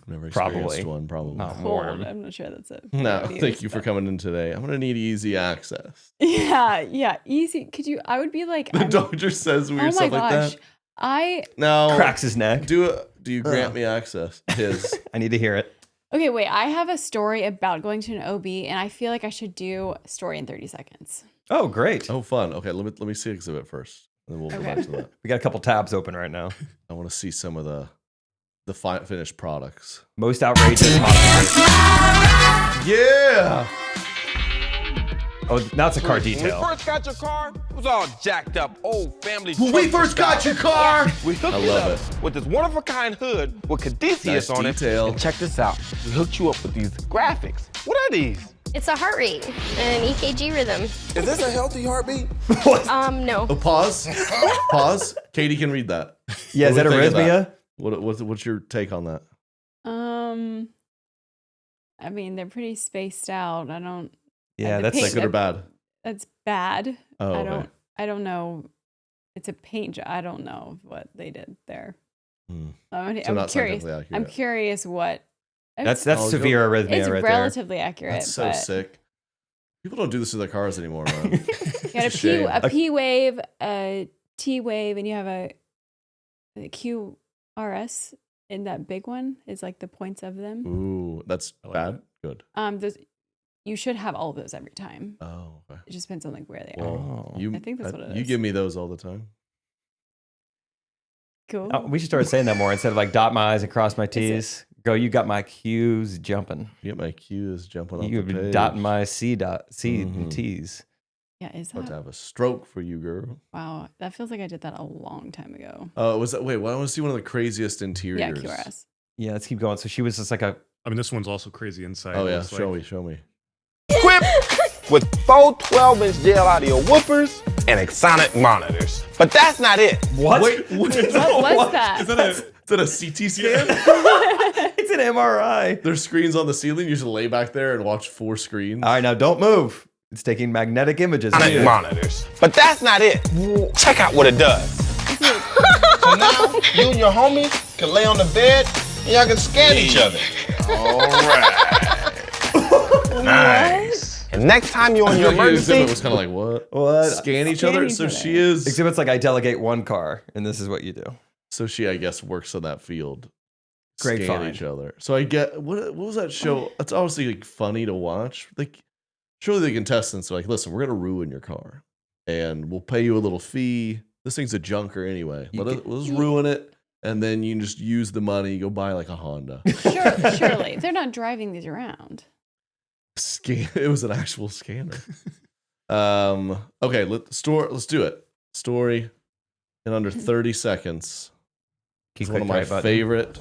I've never experienced Probably. one. Probably. Oh, Cold. warm. I'm not sure that's it. No, thank you for coming in today. I'm gonna need easy access. Yeah, easy. Could you? I would be like. The doctor says weird oh my stuff gosh, like that. No. Cracks his neck. Do you grant me access? His. I need to hear it. Okay, wait. I have a story about going to an OB, and I feel like I should do a story in 30 seconds. Oh, great. Oh, fun. Okay, let me see exhibit first, and then we'll go back to that. We got a couple tabs open right now. I want to see some of the finished products. Most outrageous modification. Yeah. Oh, now it's a car When we detail. first got your car, it was all jacked up, old family. When we first got your car. we hooked I it love up with this one-of-a-kind hood with Caduceus Nice on detail. it. And check this out. We hooked you up with these graphics. What are these? It's a heart rate and an EKG rhythm. Is this a healthy heartbeat? No. Oh, pause. Pause. Katie can read that. Yeah, is What that do we think of arrhythmia? What's your take on that? I mean, they're pretty spaced out. I don't. Yeah, the that's paint- Like good or bad? That's bad. Oh, I don't know. It's a paint job. I don't know what they did there. Hmm. I'm So not curious. scientifically accurate. I'm curious what. That's Oh, severe arrhythmia It's right relatively accurate. That's so but sick. People don't do this to their cars anymore, man. You got It's a shame. a P wave, a T wave, and you have a QRS. In that big one is like the points of them. Ooh, that's I like bad. Good. You should have all of those every time. Oh, okay. It just depends on like where they are. Well, Oh. you, I think that's what it You is. give me those all the time. Cool. Oh, we should start saying that more instead of like dot my I's and cross my it? T's. Go, you got my Q's jumping. You get my Q's jumping off You've the been page. dotting my C Mhm. and T's. Yeah, is About to that? have a stroke for you, girl. Wow, that feels like I did that a long time ago. Oh, was that? Wait, well, I want to see one of the craziest interiors. Yeah, QRS. Yeah, let's keep going. So she was just like a I mean, this one's also crazy inside. Oh yeah, It's show like- me, show me. Equipped with 4 12-inch jail audio woofers and Exonic monitors. But that's not it. what? Wait, what is What was that? Is that a CT scan? It's an MRI. There's screens on the ceiling. You just lay back there and watch 4 screens. All right, now don't move. It's taking magnetic images. of Exonic you. monitors. But that's not it. Check out what it does. So now you and your homies can lay on the bed and y'all can scan each other. All right. Nice. And next time you're on your The exhibit emergency, was kind of like what? What? Scan each Scan other. each So other. she is. Exhibit's like I delegate one car, and this is what you do. So she, I guess, works in that field. Great Scan find. each other. So I get what was that show? It's obviously like funny to watch. Like, surely the contestants are like, listen, we're gonna ruin your car, and we'll pay you a little fee. This thing's a junker anyway. You Let's ruin it, and then you can just use the money. Go buy like a Honda. Surely they're not driving these around. Scan. It was an actual scanner. Okay. Let's do it. Story in under 30 seconds. Keep It's one of my right button. favorite.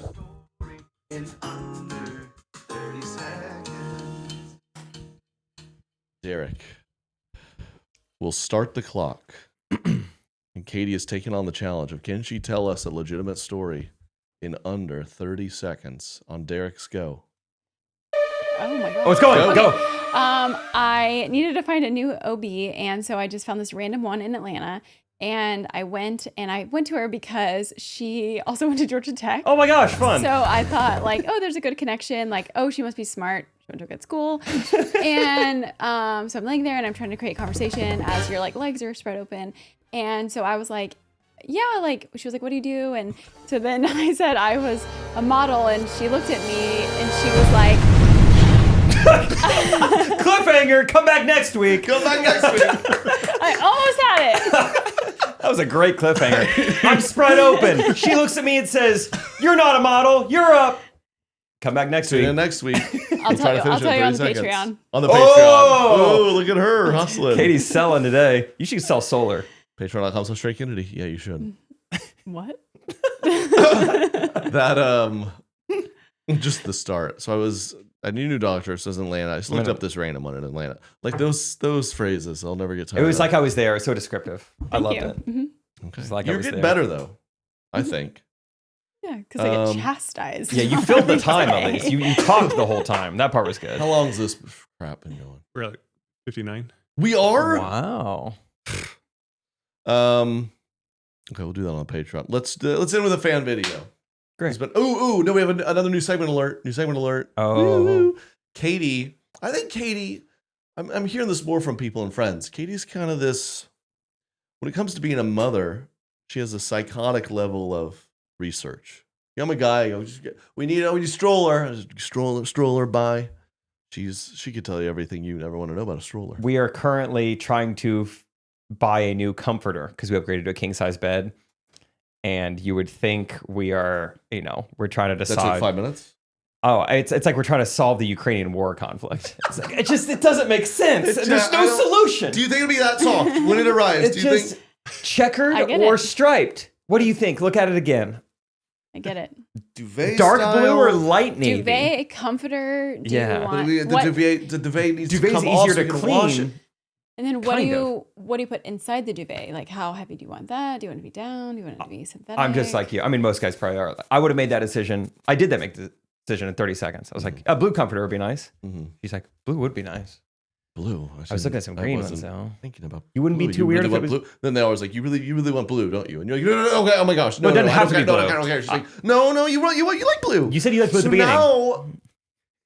Derek, we'll start the clock. And Katie is taking on the challenge of can she tell us a legitimate story in under 30 seconds on Derek's Go? Oh my god. Oh, it's going. Go. Go. I needed to find a new OB, and so I just found this random one in Atlanta. And I went to her because she also went to Georgia Tech. Oh my gosh, fun. So I thought like, oh, there's a good connection. Like, oh, she must be smart. She went to a good school. And so I'm laying there and I'm trying to create conversation as your like legs are spread open. And so I was like, yeah, like she was like, what do you do? And so then I said I was a model, and she looked at me and she was like, Cliffhanger. Come back next week. Come back next week. I almost had it. That was a great cliffhanger. I'm spread open. She looks at me and says, "You're not a model. You're up." Come back next Tune week. in next week. I'll tell you. Try to I'll finish it tell in you on 30 the seconds. Patreon. On the Patreon. Oh, look at her hustling. Katie's selling today. You should sell solar. Patreon.com/Trey Kennedy. Yeah, you should. What? That just the start. So I knew a new doctor, so it was in Atlanta. I just looked up this random one in Atlanta. Like those phrases, I'll never get tired It was of. like I was there. It was so descriptive. I Thank loved you. it. Mhm. Okay. It's like I You're was getting there. better though, I think. Yeah, because I get chastised. Yeah, you filled the every time at day. least. You talked the whole time. That part was good. How long's this crap been going? We're at like 59. We are. Wow. Okay, we'll do that on Patreon. Let's end with a fan video. Great. But no, we have another new segment alert. Oh. Woo-hoo. Katie, I think Katie. I'm hearing this more from people and friends. Katie's kind of this. When it comes to being a mother, she has a psychotic level of research. Yeah, I'm a guy. We need stroller. Stroller by. She could tell you everything you ever want to know about a stroller. We are currently trying to buy a new comforter because we upgraded to a king size bed. And you would think we are, we're trying to decide. That took 5 minutes. Oh, it's like we're trying to solve the Ukrainian war conflict. It's like, it doesn't make sense. There's no solution. Do you think it'll be that soft when it arrives? It's just checkered I get or it. striped. What do you think? Look at it again. I get it. Duvet Dark style? blue or light navy? Duvet, comforter. Do Yeah. you But want the what? duvet needs to Duvet's come off easier so to you can wash it. clean. And then what Kind do you put inside the duvet? Like how heavy do you want that? Do you want it to be down? Do you want it to be synthetic? I'm just like you. I mean, most guys probably are. I would have made that decision. I did make the decision in 30 seconds. I was like, a blue comforter would be nice. Mm-hmm. She's like, blue would be nice. Blue. I was looking at some green ones, though. Thinking about You wouldn't be blue. too weird really if it want was- blue. Then they always like, you really want blue, don't you? And you're like, no, okay, oh my gosh, No, it doesn't have to I be don't blue. care, I don't care. She's like, no, you like blue. You said you liked blue at So the beginning. now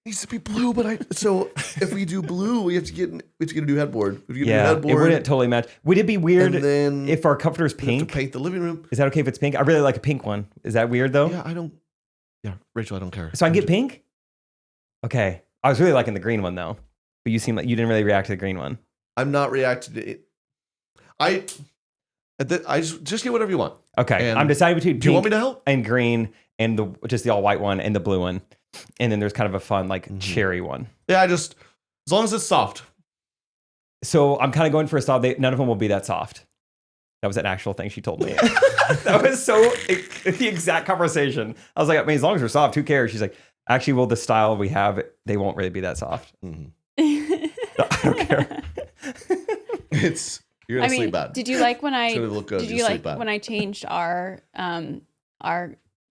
it needs to be blue, but if we do blue, we have to get a new headboard. We have to get a new Yeah, headboard. it wouldn't totally match. Would it be weird And then if our comforter's we have to pink? paint the living room. Is that okay if it's pink? I really like a pink one. Is that weird though? Yeah, Rachel, I don't care. So I can get pink? Okay. I was really liking the green one though. But you seem like you didn't really react to the green one. I'm not reacting to it. I just get whatever you want. Okay. And I'm deciding between Do you want me pink to help? and green and the all white one and the blue one. And then there's kind of a fun cherry one. Yeah, as long as it's soft. So I'm kind of going for a soft. None of them will be that soft. That was an actual thing she told me. That was the exact conversation. I was like, I mean, as long as they're soft, who cares? She's like, actually, well, the style we have, they won't really be that soft. Mm-hmm. I don't care. You're gonna sleep bad. Did you like when I It's gonna look good. did You you sleep like bad. when I changed our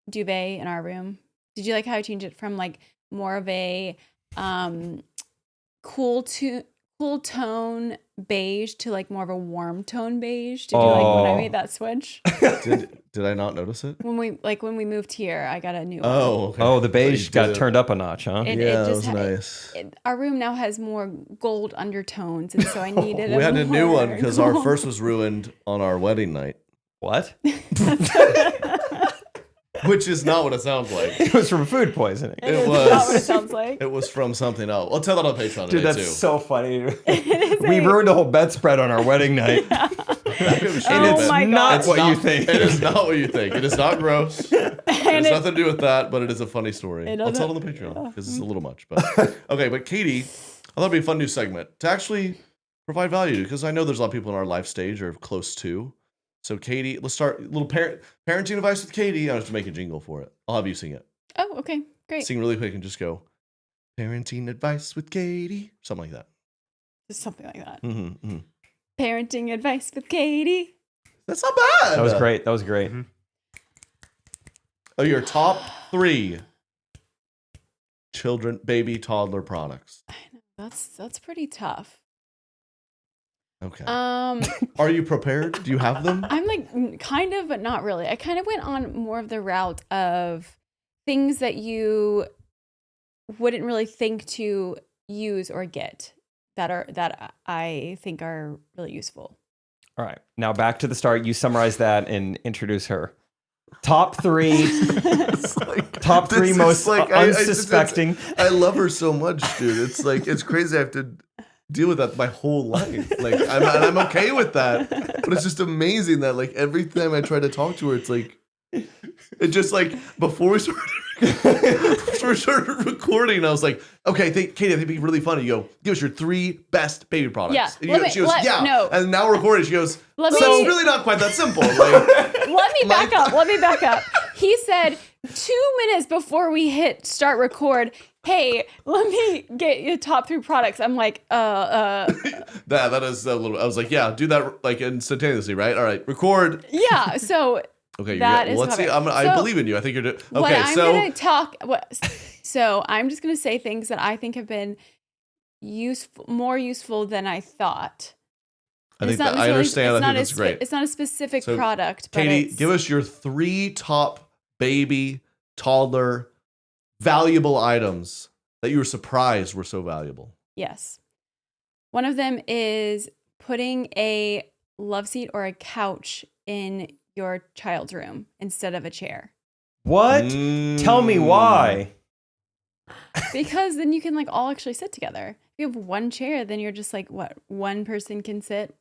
duvet in our room? Did you like how I changed it from like more of a cool tone beige to like more of a warm tone beige? Did you like when I made that switch? Did I not notice it? When we moved here, I got a new one. Oh, okay. Oh, the beige So you got did it. turned up a notch, huh? It Yeah, that just was had- nice. Our room now has more gold undertones, and so I needed. We had a new one more because our gold. first was ruined on our wedding night, What? which is not what it sounds like. It was from food poisoning. It It is was. not what it sounds like. It was from something else. I'll tell that on Patreon Dude, today that's too. so funny. It is We a- ruined a whole bedspread on our wedding night. And And it's my not gosh. what you not- think. It is not what you think. It is not gross. It has And it- nothing to do with that, but it is a funny story. It I'll doesn't- tell it on the Patreon because it's a little much. But okay, but Katie, I thought it'd be a fun new segment to actually provide value because I know there's a lot of people in our life stage or close to. So Katie, let's start a little parenting advice with Katie. I have to make a jingle for it. I'll have you sing it. Oh, okay, great. Sing really quick and just go, parenting advice with Katie, something like that. Just something like that. Mm-hmm, mm-hmm. Parenting advice with Katie. That's not bad. That was great. That was great. Oh, your top 3 children, baby, toddler products. That's pretty tough. Okay. Um, Are you prepared? Do you have them? I'm like kind of, but not really. I kind of went on more of the route of things that you wouldn't really think to use or get that I think are really useful. All right. Now back to the start. You summarize that and introduce her. Top 3. It's like, Top 3 this is most like, unsuspecting. I love her so much, dude. It's like, it's crazy. I have to deal with that my whole life. Like, I'm okay with that. But it's just amazing that like every time I try to talk to her, it's like, And just like before we started recording, I was like, okay, Katie, I think it'd be really funny. You go, give us your 3 best baby products. Yeah. And she goes, yeah. No. And now we're recording. She goes, so it's really not quite that simple. Like, Let me back up. He said 2 minutes before we hit start record, hey, let me get your top 3 products. I'm like, that is a little, I was like, yeah, do that like instantaneously, right? All right, record. Yeah, so okay, that is let's see. I believe in you. I think you're doing okay. What I'm gonna talk. So I'm just gonna say things that I think have been more useful than I thought. I think that I understand. I think that's great. It's not a specific product. But Katie, give us your 3 top baby, toddler, valuable items that you were surprised were so valuable. Yes. One of them is putting a love seat or a couch in your child's room instead of a chair. What? Tell me why. Because then you can like all actually sit together. If you have one chair, then you're just like, what, one person can sit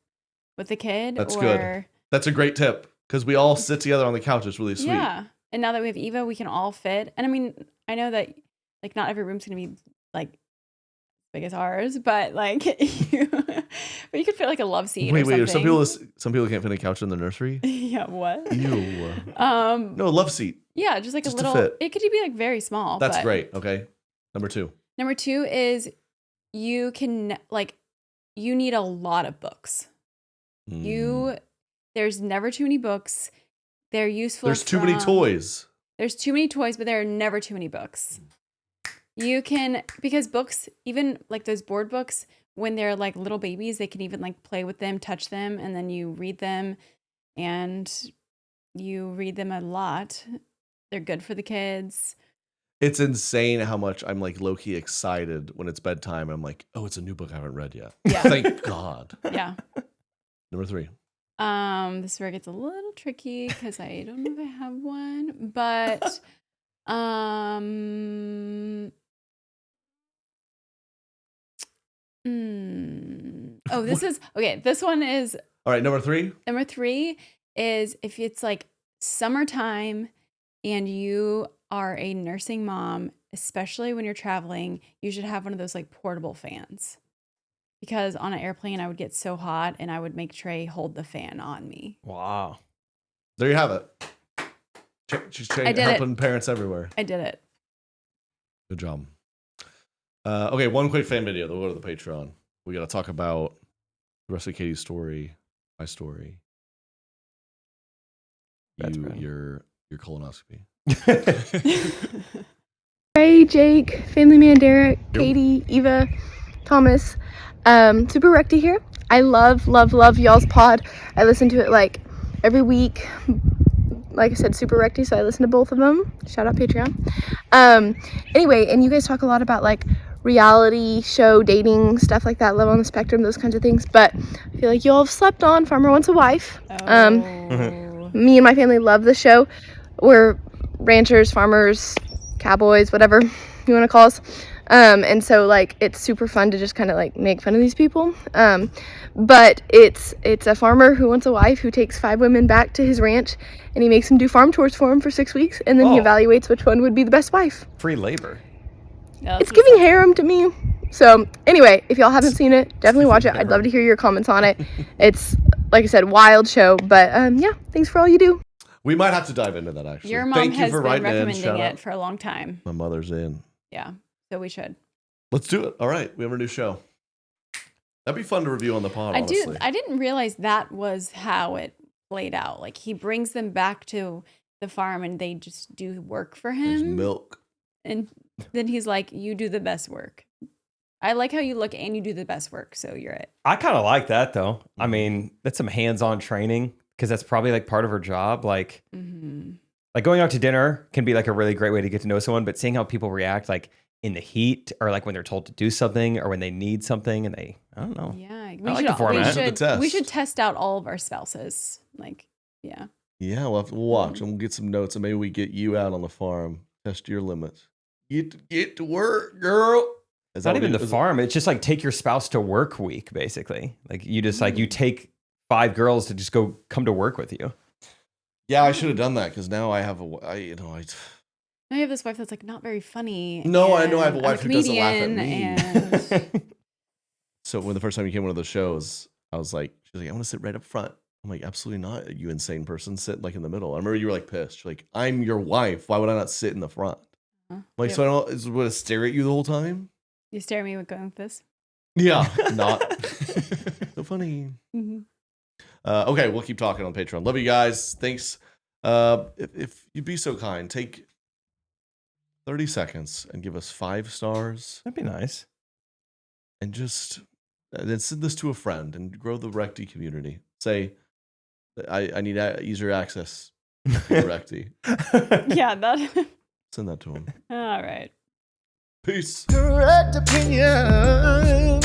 with the kid? That's good. That's a great tip because we all sit together on the couch. It's really sweet. Yeah. And now that we have Eva, we can all fit. And I mean, I know that like not every room's going to be like big as ours, but like you could fit like a love seat or something. Some people can't fit a couch in the nursery. Yeah, what? Ew. No, love seat. Yeah, just like just a little, it could be like very small. That's great. Okay. Number 2 is you need a lot of books. There's never too many books. They're useful. There's too many toys. There's too many toys, but there are never too many books. Because books, even like those board books, when they're like little babies, they can even like play with them, touch them, and then you read them, and you read them a lot. They're good for the kids. It's insane how much I'm like low-key excited when it's bedtime. I'm like, oh, it's a new book I haven't read yet. Yeah. Thank God. Yeah. Number 3. This is where it gets a little tricky because I don't know if I have one, but this one is all right. Number 3 is if it's like summertime and you are a nursing mom, especially when you're traveling, you should have one of those like portable fans. Because on an airplane, I would get so hot and I would make Trey hold the fan on me. Wow. There you have it. She's helping parents everywhere. I did it. Good job. Okay, one quick fan video. Then we'll go to the Patreon. We got to talk about the rest of Katie's story, my story, your colonoscopy. Trey, Jake, Family Man Derek, Katie, Eva, Thomas, Super Recti here. I love y'all's pod. I listen to it like every week. Like I said, Super Recti, so I listen to both of them. Shout out Patreon. Anyway, and you guys talk a lot about like reality show dating, stuff like that, Love on the Spectrum, those kinds of things. But I feel like y'all have slept on Farmer Wants a Wife. Me and my family love the show. We're ranchers, farmers, cowboys, whatever you want to call us. And so like it's super fun to just kind of like make fun of these people. But it's a farmer who wants a wife who takes 5 women back to his ranch and he makes them do farm tours for him for 6 weeks and then he evaluates which one would be the best wife. Free labor. It's giving harem to me. So anyway, if y'all haven't seen it, definitely watch it. I'd love to hear your comments on it. It's, like I said, wild show. But yeah, thanks for all you do. We might have to dive into that actually. Your mom has been recommending it for a long time. My mother's in. Yeah, so we should. Let's do it. All right, we have a new show. That'd be fun to review on the pod, honestly. I didn't realize that was how it played out. Like he brings them back to the farm and they just do work for him. There's milk. And then he's like, you do the best work. I like how you look and you do the best work, so you're it. I kind of like that though. I mean, that's some hands-on training because that's probably like part of her job. Like, like going out to dinner can be like a really great way to get to know someone, but seeing how people react like in the heat or like when they're told to do something or when they need something and they, I don't know. Yeah. I like the format. We should test out all of our spouses. Like, yeah. Yeah, we'll watch and we'll get some notes and maybe we get you out on the farm. Test your limits. Get to work, girl. It's not even the farm. It's just like take your spouse to work week, basically. Like you just like you take 5 girls to just come to work with you. Yeah, I should have done that because now I have I have this wife that's like not very funny. No, I know I have a and I'm wife who doesn't laugh at comedian, me. So when the first time you came to one of those shows, I was like, she's like, I want to sit right up front. I'm like, absolutely not, you insane person. Sit like in the middle. I remember you were like pissed. You're like, I'm your wife. Why would I not sit in the front? Like, Yep. so I don't is what to stare at you the whole time? You stare at me with going with this. Yeah, not so funny. Mm-hmm. Okay, we'll keep talking on Patreon. Love you guys. Thanks. If you'd be so kind, take 30 seconds and give us 5 stars. That'd be nice. And just then send this to a friend and grow the Recti community. Say, I need easier access to Recti. Yeah, that. Send that to him. All right. Peace. Correct opinion.